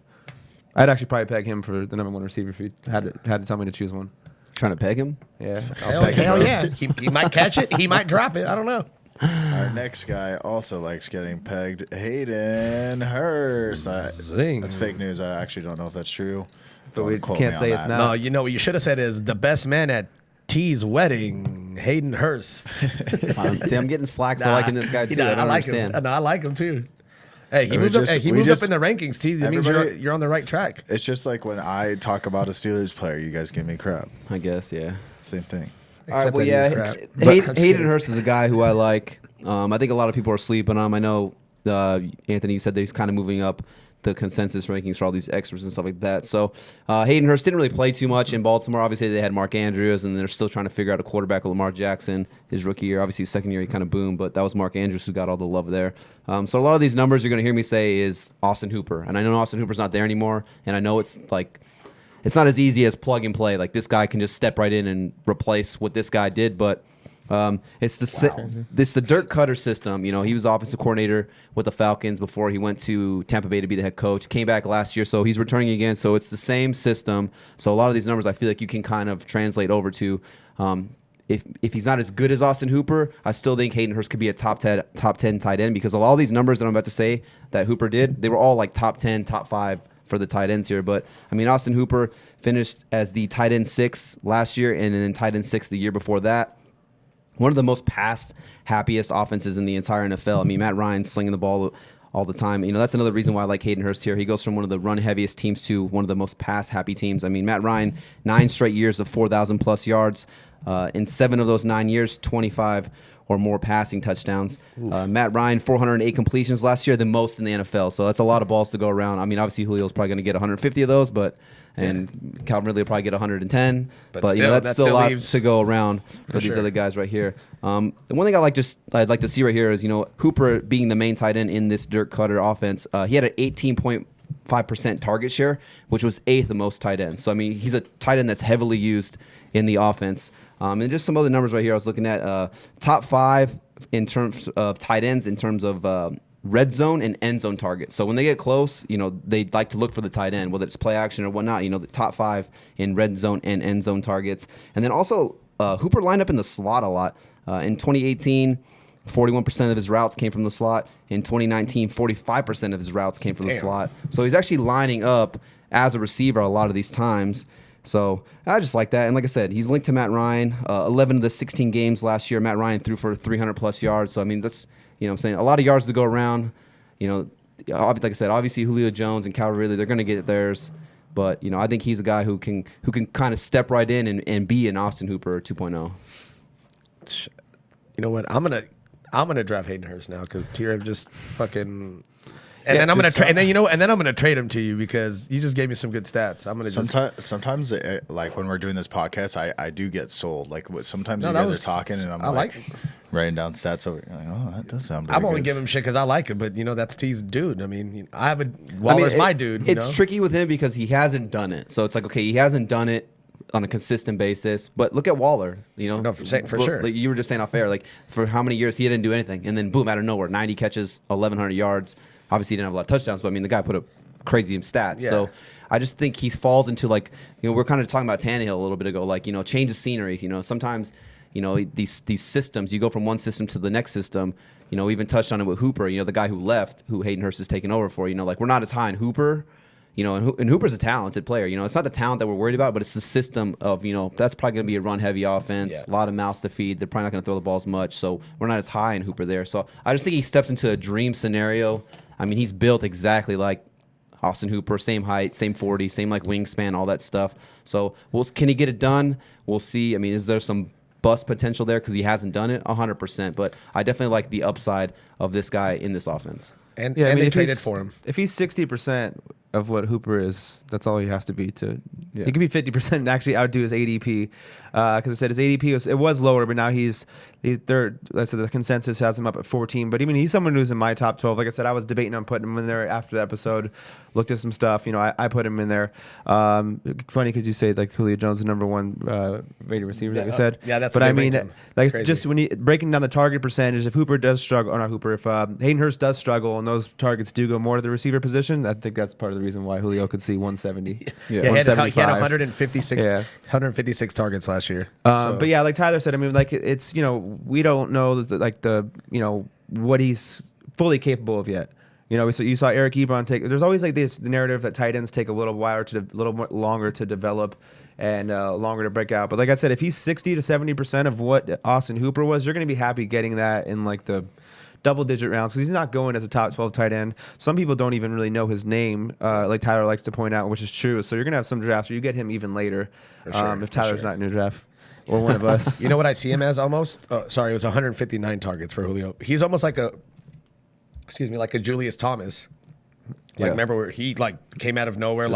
I'd actually probably peg him for the number 1 receiver if he had to tell me to choose one. Trying to peg him? Yeah. Hell yeah. He might catch it. He might drop it. I don't know. Our next guy also likes getting pegged. Hayden Hurst. Zing. That's fake news. I actually don't know if that's true. But we Don't quote can't me say on it's that. not. No, you know what you should have said is the best man at T's wedding, Hayden Hurst. See, I'm getting slack for liking this guy, too. I don't like understand. him. No, I like him too. Hey, he We moved up. just- Hey, he we moved just- up in the rankings. T. That means everybody- you're on the right track. It's just like when I talk about a Steelers player, you guys give me crap. I guess, yeah. Same thing. All right, Except well, that he yeah, is crap. But I'm Hayden just kidding. Hurst is a guy who I like. I think a lot of people are sleeping on him. I know, Anthony, you said that he's kind of moving up the consensus rankings for all these extras and stuff like that. So Hayden Hurst didn't really play too much in Baltimore. Obviously, they had Mark Andrews, and they're still trying to figure out a quarterback with Lamar Jackson his rookie year. Obviously, his second year, he kind of boomed, but that was Mark Andrews who got all the love there. So a lot of these numbers you're going to hear me say is Austin Hooper. And I know Austin Hooper's not there anymore, and I know it's not as easy as plug and play. Like, this guy can just step right in and replace what this guy did, but it's the Dirk Cutter system. He was offensive coordinator with the Falcons before he went to Tampa Bay to be the head coach. Came back last year, so he's returning again. So it's the same system. So a lot of these numbers I feel like you can kind of translate over to. If he's not as good as Austin Hooper, I still think Hayden Hurst could be a top 10 tight end, because a lot of these numbers that I'm about to say that Hooper did, they were all like top 10, top 5 for the tight ends here. But I mean, Austin Hooper finished as the tight end 6 last year, and then tight end 6 the year before that. One of the most pass happiest offenses in the entire NFL. I mean, Matt Ryan's slinging the ball all the time. That's another reason why I like Hayden Hurst here. He goes from one of the run heaviest teams to one of the most pass happy teams. I mean, Matt Ryan, 9 straight years of 4,000 plus yards. In 7 of those 9 years, 25 or more passing touchdowns. Matt Ryan, 408 completions last year, the most in the NFL. So that's a lot of balls to go around. I mean, obviously Julio's probably going to get 150 of those, and Calvin Ridley will probably get 110. But still, that's that still a still lot leaves- to go around for these sure. other guys right here. The one thing I'd like to see right here is, Hooper being the main tight end in this Dirk Cutter offense. He had an 18.5% target share, which was 8th the most tight ends. So, I mean, he's a tight end that's heavily used in the offense. And just some other numbers right here I was looking at. Top 5 in terms of tight ends, in terms of red zone and end zone targets. So when they get close, they like to look for the tight end, whether it's play action or whatnot. The top 5 in red zone and end zone targets. And then also Hooper lined up in the slot a lot. In 2018, 41% of his routes came from the slot. In 2019, 45% of his routes came from the slot. So he's actually lining up as a receiver a lot of these times. So I just like that. And like I said, he's linked to Matt Ryan. 11 of the 16 games last year, Matt Ryan threw for 300-plus yards. So, I mean, that's, you know what I'm saying, a lot of yards to go around. You know, like I said, obviously Julio Jones and Calvin Ridley, they're going to get theirs. But, you know, I think he's a guy who can kind of step right in and be an Austin Hooper 2.0. You know what? I'm gonna draft Hayden Hurst now because Tier just fucking. And then I'm gonna trade. And then and then I'm gonna trade him to you because you just gave me some good stats. I'm gonna sometimes like when we're doing this podcast, I do get sold. Like sometimes you guys are talking and I'm like writing down stats over. Like, oh, that does sound. I'm only giving him shit because I like him, but that's T's dude. I mean, Waller's my dude. It's tricky with him because he hasn't done it. So it's like, okay, he hasn't done it on a consistent basis, but look at Waller. You know, no, for sure. Like you were just saying off air, like for how many years he didn't do anything, and then boom, out of nowhere, 90 catches, 1,100 yards. Obviously, he didn't have a lot of touchdowns, but I mean, the guy put up crazy stats. Yeah. So I just think he falls into like, you know, we're kind of talking about Tannehill a little bit ago, like, you know, change of scenery. You know, sometimes, you know, these systems, you go from one system to the next system. You know, we even touched on it with Hooper. You know, the guy who left, who Hayden Hurst is taking over for. You know, like we're not as high in Hooper. You know, and Hooper's a talented player. You know, it's not the talent that we're worried about, but it's the system of, you know, that's probably going to be a run-heavy offense, a lot of mouths to feed. They're probably not going to throw the ball as much, so we're not as high in Hooper there. So I just think he steps into a dream scenario. I mean, he's built exactly like Austin Hooper, same height, same 40, same like wingspan, all that stuff. So can he get it done? We'll see. I mean, is there some bust potential there because he hasn't done it? 100%. But I definitely like the upside of this guy in this offense. And they traded for him. If he's 60% of what Hooper is, that's all he has to be to. Yeah. He could be 50% and actually outdo his ADP. Because I said his ADP was lower, but now he's third. I said the consensus has him up at 14. But even he's someone who's in my top 12. Like I said, I was debating on putting him in there after the episode. Looked at some stuff. You know, I put him in there. Funny because you say like Julio Jones is the number one rated receiver. Like you said. Yeah, that's. But what I mean, like crazy. just when you breaking down the target percentage, if Hooper does struggle, or not Hooper, if Hayden Hurst does struggle and those targets do go more to the receiver position, I think that's part of the reason why Julio could see 170. He had 156 targets last year. But yeah, like Tyler said, I mean, like it's, you know, we don't know what he's fully capable of yet. You know, so you saw Eric Ebron take. There's always like the narrative that tight ends take a little more longer to develop and longer to break out. But like I said, if he's 60 to 70% of what Austin Hooper was, you're going to be happy getting that in like the double-digit rounds because he's not going as a top 12 tight end. Some people don't even really know his name, like Tyler likes to point out, which is true. So you're going to have some drafts where you get him even later if Tyler's not in your draft. Or one of us. You know what I see him as almost? It was 159 targets for Julio. He's almost like a Julius Thomas. Like remember where he like came out of nowhere,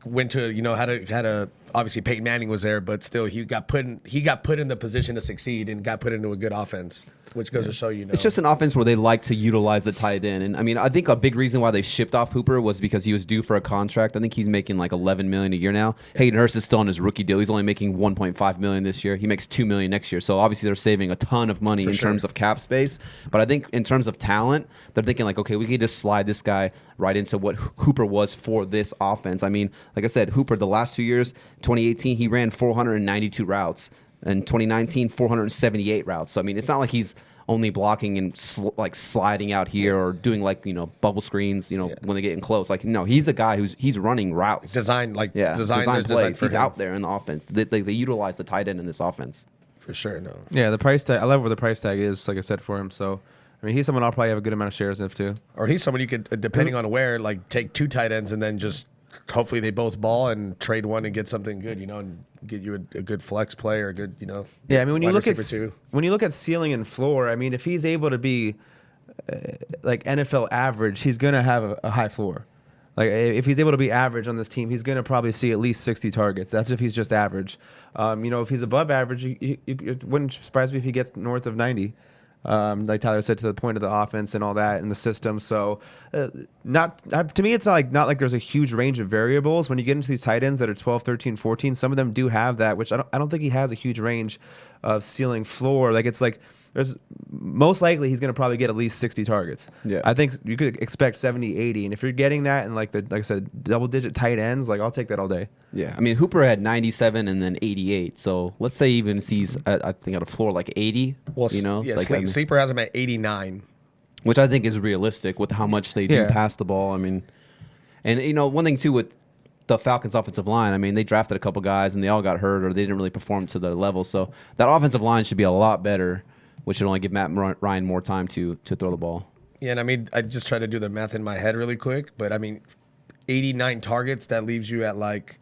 went to, you know, had a obviously Peyton Manning was there, but still he got put in the position to succeed and got put into a good offense, which goes to show you know. It's just an offense where they like to utilize the tight end. And I mean, I think a big reason why they shipped off Hooper was because he was due for a contract. I think he's making like $11 million a year now. Hayden Hurst is still on his rookie deal. He's only making $1.5 million this year. He makes $2 million next year. So obviously they're saving a ton of money terms of cap space. But I think in terms of talent, they're thinking like, okay, we can just slide this guy right into what Hooper was for this offense. I mean, like I said, Hooper, the last 2 years, 2018, he ran 492 routes. In 2019, 478 routes. So, I mean, it's not like he's only blocking and sliding out here or doing like, you know, bubble screens, you know, when they get in close. Like, no, he's a guy he's running routes. Design plays. He's out there in the offense. They utilize the tight end in this offense. For sure, no. Yeah, the price tag. I love where the price tag is, like I said, for him. So, I mean, he's someone I'll probably have a good amount of shares of too. Or he's someone you could, depending on where, like take two tight ends and then just hopefully they both ball and trade one and get something good, you know, and get you a good flex play or a good, you know. Yeah, I mean, when you look at ceiling and floor, I mean, if he's able to be like NFL average, he's going to have a high floor. Like if he's able to be average on this team, he's going to probably see at least 60 targets. That's if he's just average. You know, if he's above average, it wouldn't surprise me if he gets north of 90. Like Tyler said, to the point of the offense and all that and the system. So, to me, it's not like there's a huge range of variables. When you get into these tight ends that are 12, 13, 14, some of them do have that, which I don't think he has a huge range of ceiling floor. Like it's like there's most likely he's going to probably get at least 60 targets. Yeah, I think you could expect 70, 80, and if you're getting that and like I said, double-digit tight ends, like I'll take that all day. Yeah, I mean Hooper had 97 and then 88. So let's say he even sees I think at a floor like 80. Well, you know, yeah, like Sleeper has him at 89. which I think is realistic with how much they do Yeah. pass the ball. I mean, and one thing too with the Falcons' offensive line, I mean, they drafted a couple guys and they all got hurt or they didn't really perform to the level. So that offensive line should be a lot better, which should only give Matt Ryan more time to throw the ball. Yeah, and I mean, I just tried to do the math in my head really quick, but I mean, 89 targets, that leaves you at like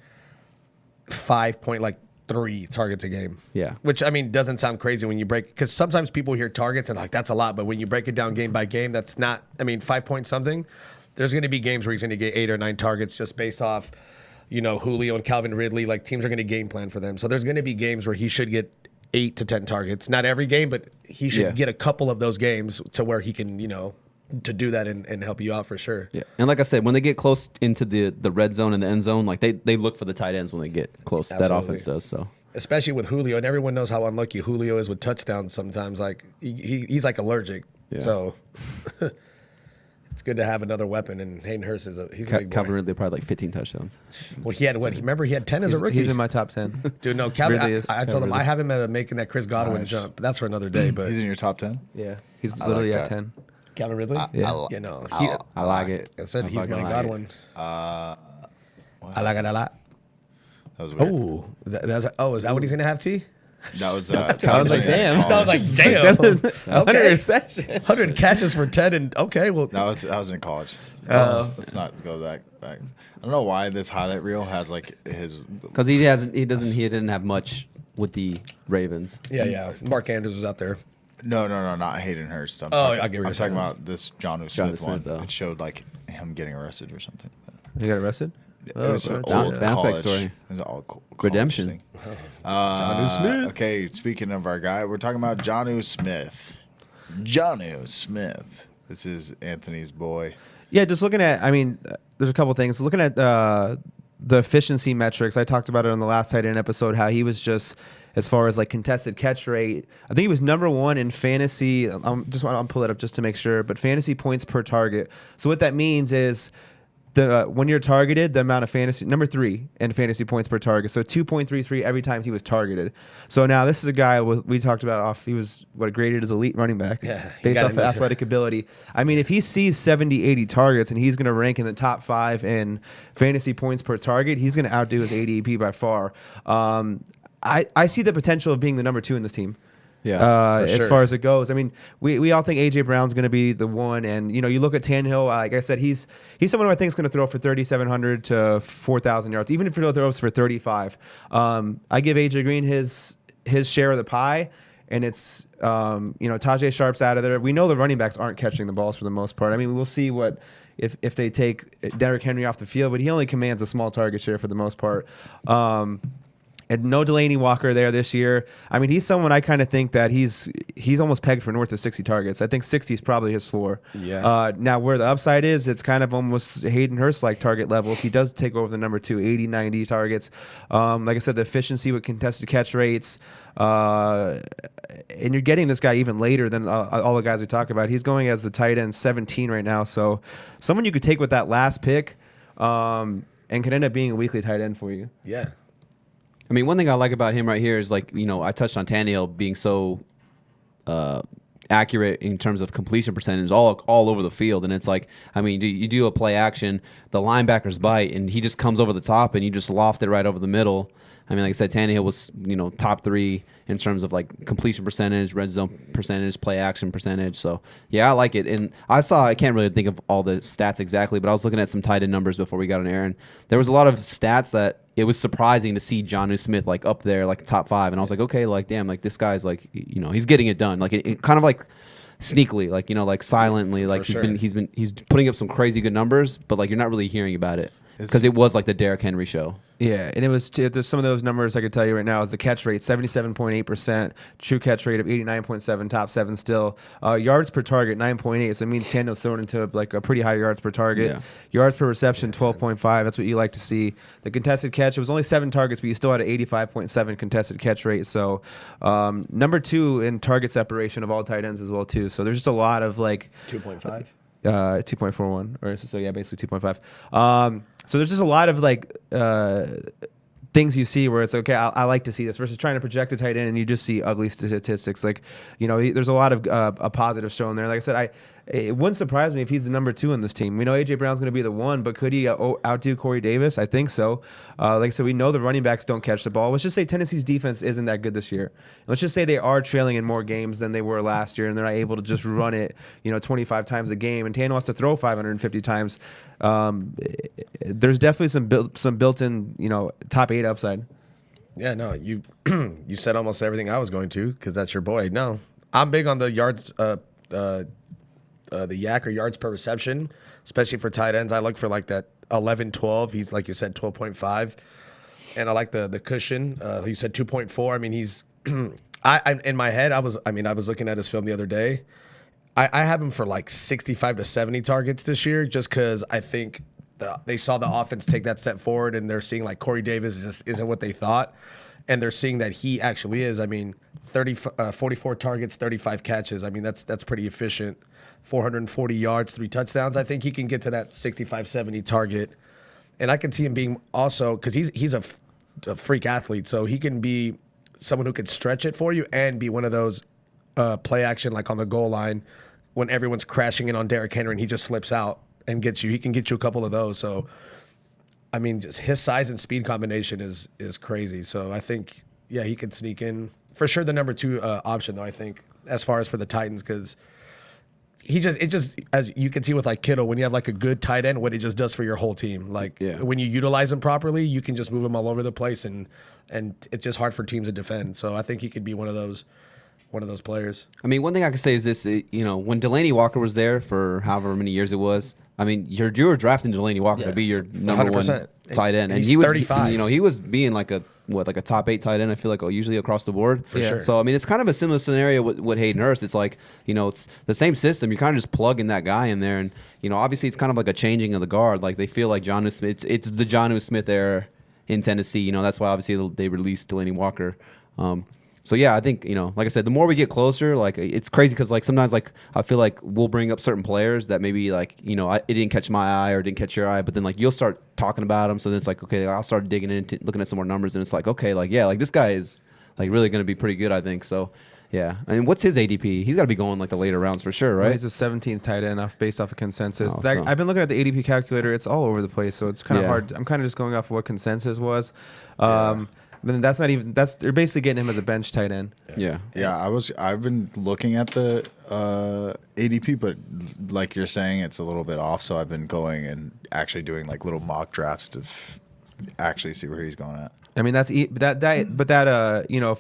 5.3 targets a game. Yeah. Which, I mean, doesn't sound crazy when you break, because sometimes people hear targets and like, that's a lot, but when you break it down game by game, that's not, I mean, 5 point something. There's going to be games where he's going to get 8 or 9 targets just based off, Julio and Calvin Ridley. Like, teams are going to game plan for them. So there's going to be games where he should get 8 to 10 targets. Not every game, but he should get a couple of those games to where he can, to do that and help you out for sure. Yeah, and like I said, when they get close into the red zone and the end zone, like they look for the tight ends when they get close. Absolutely. That offense does so. Especially with Julio, and everyone knows how unlucky Julio is with touchdowns sometimes. Like, he's like allergic. Yeah. So it's good to have another weapon, and Hayden Hurst he's a big boy. Calvin Ridley probably like 15 touchdowns. Well, he had what? Remember, he had 10 as a rookie. He's in my top 10. Dude, no, Calvin. Ridley is. I told him Ridley. I have him making that Chris Godwin Nice. jump. But that's for another day. But He's in your top 10? Yeah, he's I literally like at that. 10. Calvin Ridley. Yeah. I like it. I said I he's fucking my like Godwin. it. I like it a lot. That was weird. Oh, is that what he's gonna have? T. That was. I was like, damn. I was like, damn. 100 Okay. receptions. 100 catches for 10, and okay, well, I was in college. Let's not go back. I don't know why this highlight reel has like his. Because he didn't have much with the Ravens. yeah. Mark Andrews was out there. No, not Hayden Hurst. I'm I get what talking, you're I'm saying. talking about this Jonnu Jonnu Smith Smith, one. though. It showed like him getting arrested or something. He got arrested? It was an Bounce old back college. story. It was an old college Redemption. thing. Jonnu Smith. Okay, speaking of our guy, we're talking about Jonnu Smith. Jonnu Smith. This is Anthony's boy. Yeah, just looking at, there's a couple things. Looking at the efficiency metrics, I talked about it on the last tight end episode, how he was just, as far as like contested catch rate, I think he was number 1 in fantasy. I'll pull it up just to make sure, but fantasy points per target. So what that means is, when you're targeted, the amount of fantasy, number 3 in fantasy points per target. So 2.33 every time he was targeted. So now this is a guy we talked about he was graded as elite running back based off of athletic ability. I mean, if he sees 70, 80 targets and he's going to rank in the top 5 in fantasy points per target, he's going to outdo his ADP by far. I see the potential of being the number 2 in this team. Yeah, As far as it goes, I mean, we all think AJ Brown's going to be the one, and you look at Tannehill. Like I said, he's someone who I think is going to throw for 3,700 to 4,000 yards, even if he throws for 35. I give AJ Green his share of the pie, and it's Tajay Sharp's out of there. We know the running backs aren't catching the balls for the most part. I mean, we'll see what if they take Derrick Henry off the field, but he only commands a small target share for the most part. And no Delaney Walker there this year. I mean, he's someone I kind of think that he's almost pegged for north of 60 targets. I think 60 is probably his floor. Yeah. Now, where the upside is, it's kind of almost Hayden Hurst-like target level. If he does take over the number 2, 80, 90 targets. Like I said, the efficiency with contested catch rates. And you're getting this guy even later than all the guys we talk about. He's going as the tight end 17 right now. So someone you could take with that last pick and could end up being a weekly tight end for you. Yeah. I mean, one thing I like about him right here is I touched on Tannehill being so accurate in terms of completion percentage all over the field. And it's like, I mean, you do a play action, the linebackers bite, and he just comes over the top and you just loft it right over the middle. I mean, like I said, Tannehill was, top 3 in terms of like completion percentage, red zone percentage, play action percentage. So yeah, I like it. And I can't really think of all the stats exactly, but I was looking at some tight end numbers before we got on air, and there was a lot of stats that it was surprising to see Jonnu Smith like up there, like top 5. And I was like, okay, like damn, like this guy's like, he's getting it done. Like it kind of like sneakily, like, like silently, like he's putting up some crazy good numbers, but like you're not really hearing about it because it was like the Derrick Henry show. Yeah, and there's some of those numbers I could tell you right now is the catch rate, 77.8%, true catch rate of 89.7, top 7 still. Yards per target, 9.8, so it means Tannehill's thrown into like a pretty high yards per target. Yeah. Yards per reception, 12.5, that's what you like to see. The contested catch, it was only 7 targets, but you still had an 85.7 contested catch rate. So number 2 in target separation of all tight ends as well too. So there's just a lot of like 2.5. 2.41, or so yeah, basically 2.5. So there's just a lot of like things you see where it's okay. I like to see this versus trying to project a tight end and you just see ugly statistics. Like, there's a lot of a positive shown there. Like I said, it wouldn't surprise me if he's the number 2 in this team. We know AJ Brown's going to be the 1, but could he outdo Corey Davis? I think so. Like I said, we know the running backs don't catch the ball. Let's just say Tennessee's defense isn't that good this year. Let's just say they are trailing in more games than they were last year, and they're not able to just run it, 25 times a game. And Tannehill has to throw 550 times. There's definitely some built-in, top 8 upside. Yeah, no, you you said almost everything I was going to because that's your boy. No, I'm big on the yards, the yak or yards per reception, especially for tight ends. I look for like that 11, 12. He's like you said, 12.5, and I like the cushion. You said 2.4. I mean, he's I in my head I was looking at his film the other day. I have him for like 65 to 70 targets this year, just because I think they saw the offense take that step forward, and they're seeing like Corey Davis just isn't what they thought, and they're seeing that he actually is. I mean, 44 targets, 35 catches. I mean, that's pretty efficient. 440 yards, 3 touchdowns. I think he can get to that 65, 70 target, and I can see him being also because he's a freak athlete, so he can be someone who can stretch it for you and be one of those play action like on the goal line when everyone's crashing in on Derrick Henry and he just slips out and gets you. He can get you a couple of those. So, I mean, just his size and speed combination is crazy. So I think, yeah, he could sneak in. For sure the number 2 option, though, I think, as far as for the Titans, because it just, as you can see with like Kittle, when you have like a good tight end, what it just does for your whole team. Like when you utilize him properly, you can just move him all over the place, and it's just hard for teams to defend. So I think he could be one of those players. I mean, one thing I can say is this: when Delaney Walker was there for however many years it was, I mean, you were drafting Delaney Walker to be your number 1 tight end, and he was 35. He was being like a top 8 tight end. I feel like usually across the board. For sure. So I mean, it's kind of a similar scenario with Hayden Hurst. It's like it's the same system. You're kind of just plugging that guy in there, and obviously it's kind of like a changing of the guard. Like they feel like Jonnu Smith. It's the Jonnu Smith era in Tennessee. That's why obviously they released Delaney Walker. So yeah, I think like I said, the more we get closer, like it's crazy because like sometimes like I feel like we'll bring up certain players that maybe like it didn't catch my eye or didn't catch your eye, but then like you'll start talking about them, so then it's like okay, I'll start digging into looking at some more numbers, and it's like okay, like yeah, like this guy is like really going to be pretty good, I think. So yeah, I mean, what's his ADP? He's got to be going like the later rounds for sure, right? Well, he's a 17th tight end based off of consensus. Oh, so. I've been looking at the ADP calculator; it's all over the place, so it's kind of hard. I'm kind of just going off of what consensus was. Then that's not even they're basically getting him as a bench tight end. Yeah. I've been looking at the ADP, but like you're saying, it's a little bit off. So I've been going and actually doing like little mock drafts to actually see where he's going at. I mean, if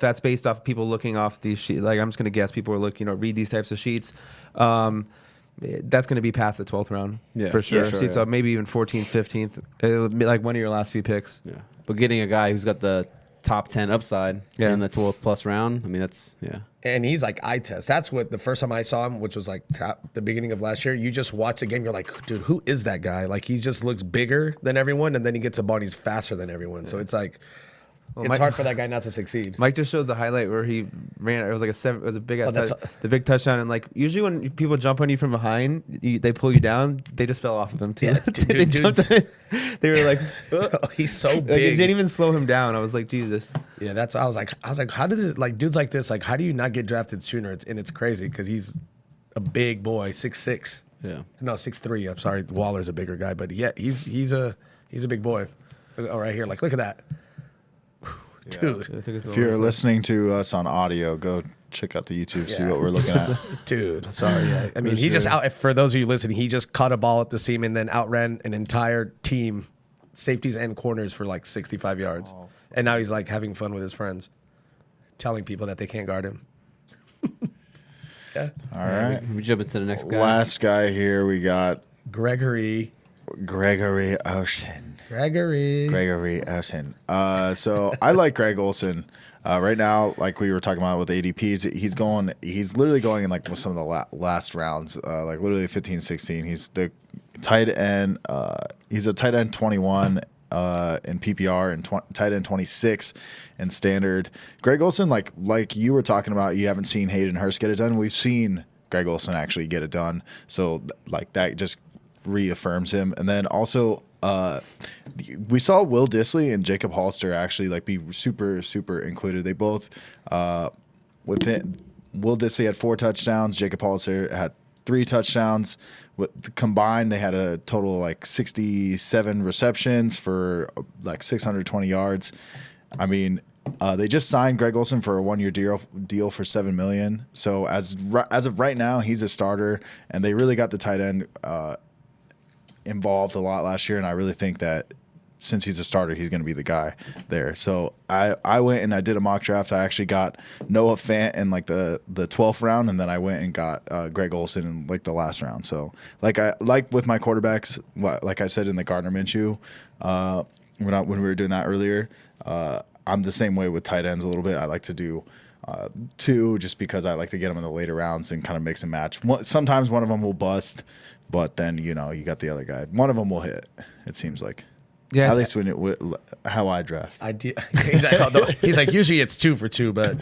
that's based off people looking off these sheets, like I'm just gonna guess people are looking, read these types of sheets. That's going to be past the 12th round for sure. Yeah, sure, So maybe even 14th, 15th, like one of your last few picks. Yeah. But getting a guy who's got the top 10 upside in the 12th plus round, I mean, that's, And he's like eye test. That's what the first time I saw him, which was like the beginning of last year, you just watch the game, you're like, dude, who is that guy? Like, he just looks bigger than everyone, and then he gets a ball and he's faster than everyone. So it's like, hard for that guy not to succeed. Mike just showed the highlight where he ran. It was like it was a big the big touchdown. And like usually when people jump on you from behind, they pull you down. They just fell off of him too. Yeah, they were like, he's so big. Like, it didn't even slow him down. I was like, Jesus. Yeah, I was like, how did this dudes like this? Like, how do you not get drafted sooner? It's crazy because he's a big boy, 6'6". Yeah. No, 6'3". I'm sorry, Waller's a bigger guy, but yeah, he's a big boy. Oh, right here, like look at that. Dude, if you're listening to us on audio, go check out the YouTube, see what we're looking at. Dude, sorry. I mean, he just for those of you listening, he just caught a ball up the seam and then outran an entire team, safeties and corners for like 65 yards. Oh. And now he's like having fun with his friends, telling people that they can't guard him. Yeah. All right. We jump into the next guy. Last guy here, we got Gregory Olsen. Gregory Olsen. So I like Greg Olsen. Right now, like we were talking about with ADPs, he's literally going in like some of the last rounds, like literally 15, 16. He's the tight end. He's a tight end 21 in PPR and tight end 26 in standard. Greg Olsen, like you were talking about, you haven't seen Hayden Hurst get it done. We've seen Greg Olsen actually get it done. So like that just reaffirms him. And then also we saw Will Dissly and Jacob Hollister actually like be super included. They both within Will Dissly had 4 touchdowns. Jacob Hollister had 3 touchdowns. With combined, they had a total of like 67 receptions for like 620 yards. I mean, they just signed Greg Olsen for a 1-year deal for $7 million. So as of right now, he's a starter, and they really got the tight end involved a lot last year. And I really think that since he's a starter, he's going to be the guy there. So I went and I did a mock draft. I actually got Noah Fant in like the 12th round, and then I went and got Greg Olsen in like the last round. So like with my quarterbacks, like I said in the Gardner Minshew, when we were doing that earlier, I'm the same way with tight ends a little bit. I like to do 2 just because I like to get them in the later rounds and kind of mix and match. Sometimes one of them will bust, but then you got the other guy. One of them will hit. It seems like. Yeah, at least how I draft. He's like usually it's 2 for 2, but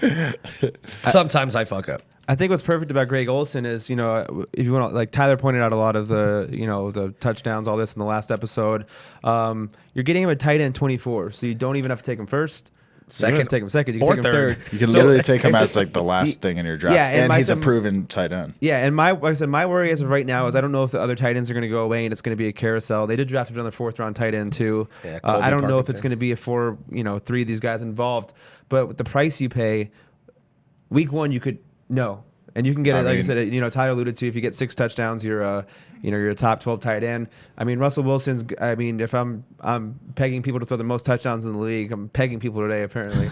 sometimes I fuck up. I think what's perfect about Greg Olsen is, if you want to, like Tyler pointed out a lot of the, the touchdowns, all this in the last episode. You're getting him at tight end 24, so you don't even have to take him first. You don't have to take him second. You can take him third. You can literally take him as like the last thing in your draft. Yeah, and he's a proven tight end. Yeah, and like I said, my worry as of right now is I don't know if the other tight ends are going to go away and it's going to be a carousel. They did draft another 4th round tight end too. Yeah, I don't know if it's going to be a 4, 3 of these guys involved. But with the price you pay, week 1 you could and you can get it. Like I said, Tyler alluded to, if you get 6 touchdowns, you're a top 12 tight end. I mean, Russell Wilson's. I mean, if I'm pegging people to throw the most touchdowns in the league, I'm pegging people today. Apparently,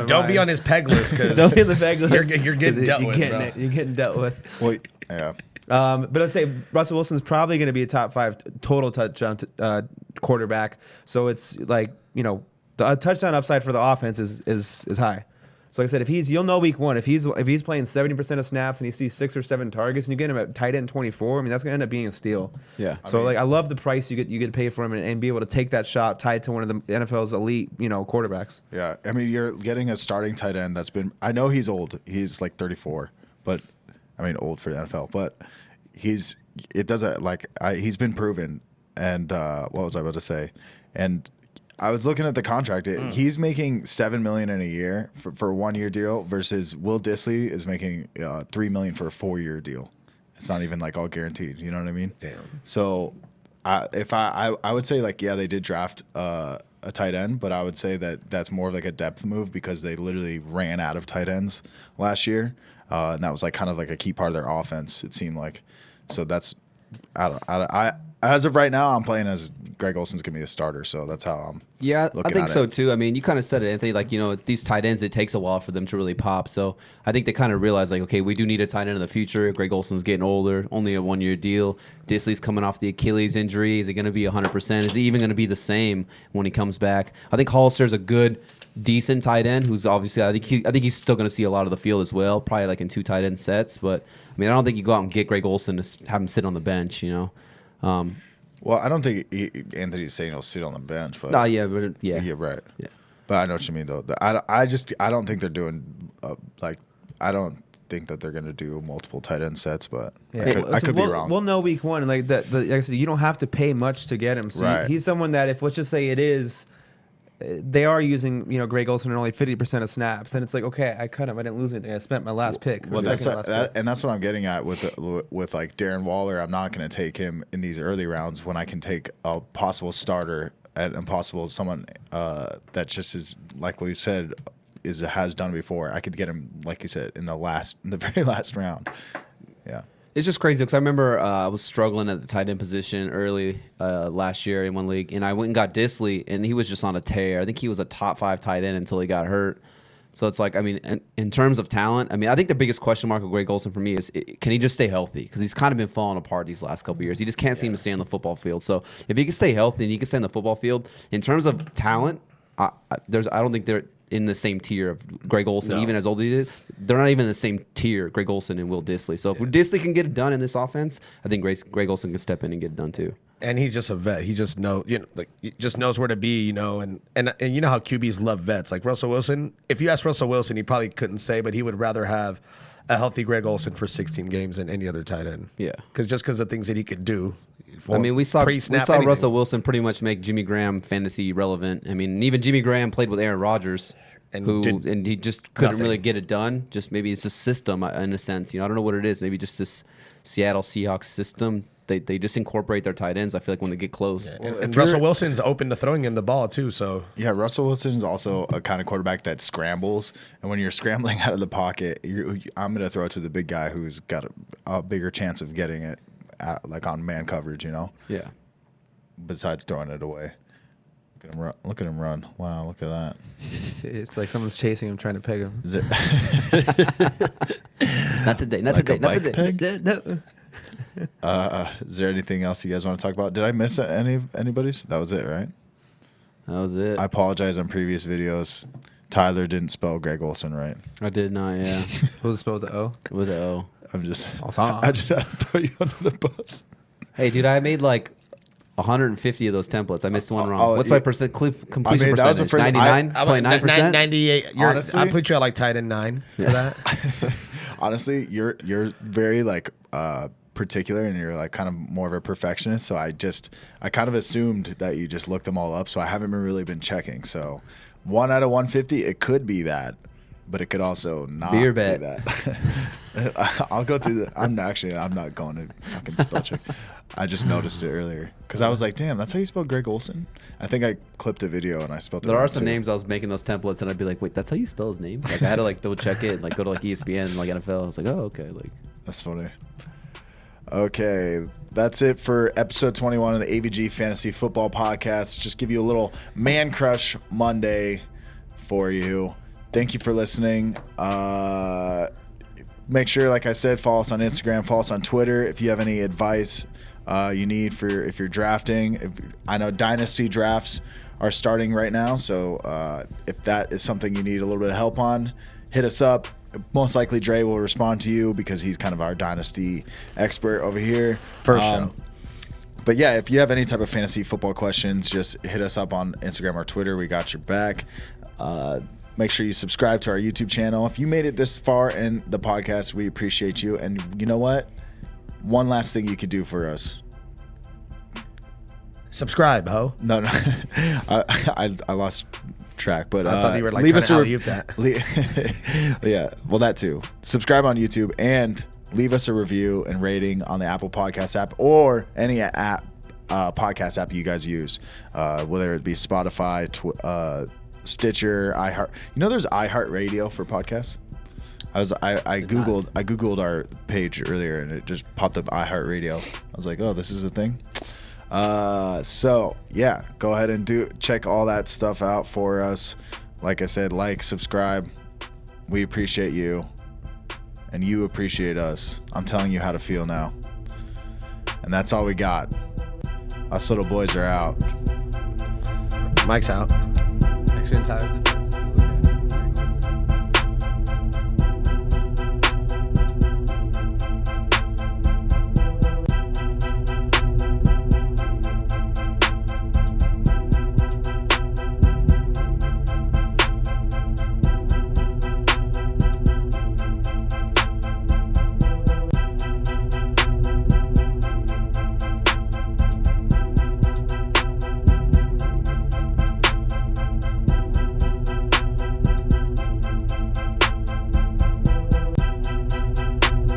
don't be on his peg list because don't be on the peg list. You're getting dealt with. You're getting dealt with. Well, yeah. But I'd say Russell Wilson's probably going to be a top 5 total touchdown quarterback. So it's like the touchdown upside for the offense is high. So like I said, you'll know week 1 if he's playing 70% of snaps and he sees 6 or 7 targets and you get him at tight end 24. I mean, that's gonna end up being a steal. Yeah. So I love the price you get to pay for him and be able to take that shot tied to one of the NFL's elite quarterbacks. Yeah, I mean you're getting a starting tight end that's been. I know he's old. He's like 34, but I mean old for the NFL. But he's been proven. And what was I about to say? And I was looking at the contract. He's making $7 million in a year for a 1-year deal versus Will Dissly is making $3 million for a 4-year deal. It's not even like all guaranteed. You know what I mean? Damn. So, I would say like they did draft a tight end, but I would say that's more of like a depth move because they literally ran out of tight ends last year, and that was like kind of like a key part of their offense. It seemed like. So that's I as of right now, I'm playing as Greg Olsen's gonna be a starter, so that's how I'm. Yeah, I think so too. I mean, you kind of said it, Anthony. Like these tight ends, it takes a while for them to really pop. So I think they kind of realize like, okay, we do need a tight end in the future. Greg Olsen's getting older, only a 1-year deal. Disley's coming off the Achilles injury. Is it going to be 100%? Is he even going to be the same when he comes back? I think Hollister's a good, decent tight end who's obviously I think he's still going to see a lot of the field as well, probably like in 2 tight end sets. But I mean, I don't think you go out and get Greg Olsen to have him sit on the bench. Well, I don't think Anthony's saying he'll sit on the bench, but yeah, right. Yeah, but I know what you mean though. I don't think they're doing I don't think that they're going to do multiple tight end sets, but I could be wrong. We'll know week 1, like that. Like I said, you don't have to pay much to get him. So he's someone that if let's just say it is. They are using, Greg Olsen in only 50% of snaps, and it's like, okay, I cut him. I didn't lose anything. I spent my last pick. Well, that's what I'm getting at with like Darren Waller. I'm not going to take him in these early rounds when I can take a possible starter and possible someone that just is like what you said has done before. I could get him, like you said, in the very last round. Yeah. It's just crazy because I remember I was struggling at the tight end position early last year in one league, and I went and got Dissly, and he was just on a tear. I think he was a top 5 tight end until he got hurt. So it's like, I mean, in terms of talent, I mean, I think the biggest question mark with Greg Olsen for me is can he just stay healthy? Because he's kind of been falling apart these last couple of years. He just can't seem to stay on the football field. So if he can stay healthy and he can stay on the football field, in terms of talent, I don't think they're in the same tier of Greg Olsen, even as old as he is. They're not even in the same tier, Greg Olsen and Will Dissly. So if Dissly can get it done in this offense, I think Greg Olsen can step in and get it done too. And he's just a vet. He just he just knows where to be, and you know how QBs love vets. Like Russell Wilson, if you ask Russell Wilson, he probably couldn't say, but he would rather have a healthy Greg Olsen for 16 games than any other tight end. Yeah. Because of things that he could do. I mean, we saw pre-snap, anything. Russell Wilson pretty much make Jimmy Graham fantasy relevant. I mean, even Jimmy Graham played with Aaron Rodgers, and he just couldn't really get it done. Just maybe it's a system in a sense. I don't know what it is. Maybe just this Seattle Seahawks system. They just incorporate their tight ends. I feel like when they get close. Yeah. And Russell Wilson's open to throwing him the ball too. So yeah, Russell Wilson's also a kind of quarterback that scrambles, and when you're scrambling out of the pocket, I'm going to throw it to the big guy who's got a bigger chance of getting it, like on man coverage. Yeah. Besides throwing it away. Look at him run. Wow, look at that. It's like someone's chasing him, trying to peg him. Is it Not today. Not like today. a Not bike today. peg? No. Is there anything else you guys want to talk about? Did I miss anybody's? That was it, right? That was it. I apologize on previous videos. Tyler didn't spell Greg Olsen right. I did not. Yeah. Was it spelled with the O? With the O. I'm just. Awesome. I just had to throw you under the bus. Hey, dude, I made like 150 of those templates. I missed one wrong. oh, What's yeah. my completion that was the percentage? first- 99.9%. 98. Honestly? I put you at like tight end 9 for that. Honestly, you're very like particular, and you're like kind of more of a perfectionist. So I kind of assumed that you just looked them all up. So I haven't really been checking. So 1 out of 150, it could be that, but it could also not Beer be bet. that. I'll go through I'm not going to fucking spell check. I just noticed it earlier because I was like, damn, that's how you spell Greg Olsen. I think I clipped a video and I spelled it There wrong are some too. names I was making those templates, and I'd be like, wait, that's how you spell his name? Like I had to like double check it and like go to like ESPN and like NFL. I was like, oh, okay. Like That's funny. Okay, that's it for episode 21 of the AVG Fantasy Football Podcast. Just give you a little Man Crush Monday for you. Thank you for listening. Make sure, like I said, follow us on Instagram, follow us on Twitter. If you have any advice you need for if you're drafting, I know dynasty drafts are starting right now, so if that is something you need a little bit of help on, hit us up. Most likely Dre will respond to you because he's kind of our dynasty expert over here. For sure. But yeah, if you have any type of fantasy football questions, just hit us up on Instagram or Twitter. We got your back. Make sure you subscribe to our YouTube channel. If you made it this far in the podcast, we appreciate you. And you know what? One last thing you could do for us. Subscribe, ho. No. I lost track, but I thought you were like leave trying us to a alley-oop that. yeah, well, that too. Subscribe on YouTube and leave us a review and rating on the Apple Podcast app or any app podcast app you guys use, whether it be Spotify, Stitcher, iHeart. There's iHeartRadio for podcasts. I googled our page earlier and it just popped up iHeartRadio. I was like, oh, this is a thing. So yeah, go ahead and check all that stuff out for us. Like I said, subscribe. We appreciate you, and you appreciate us. I'm telling you how to feel now, and that's all we got. Us little boys are out. Mike's out. Actually, entitled.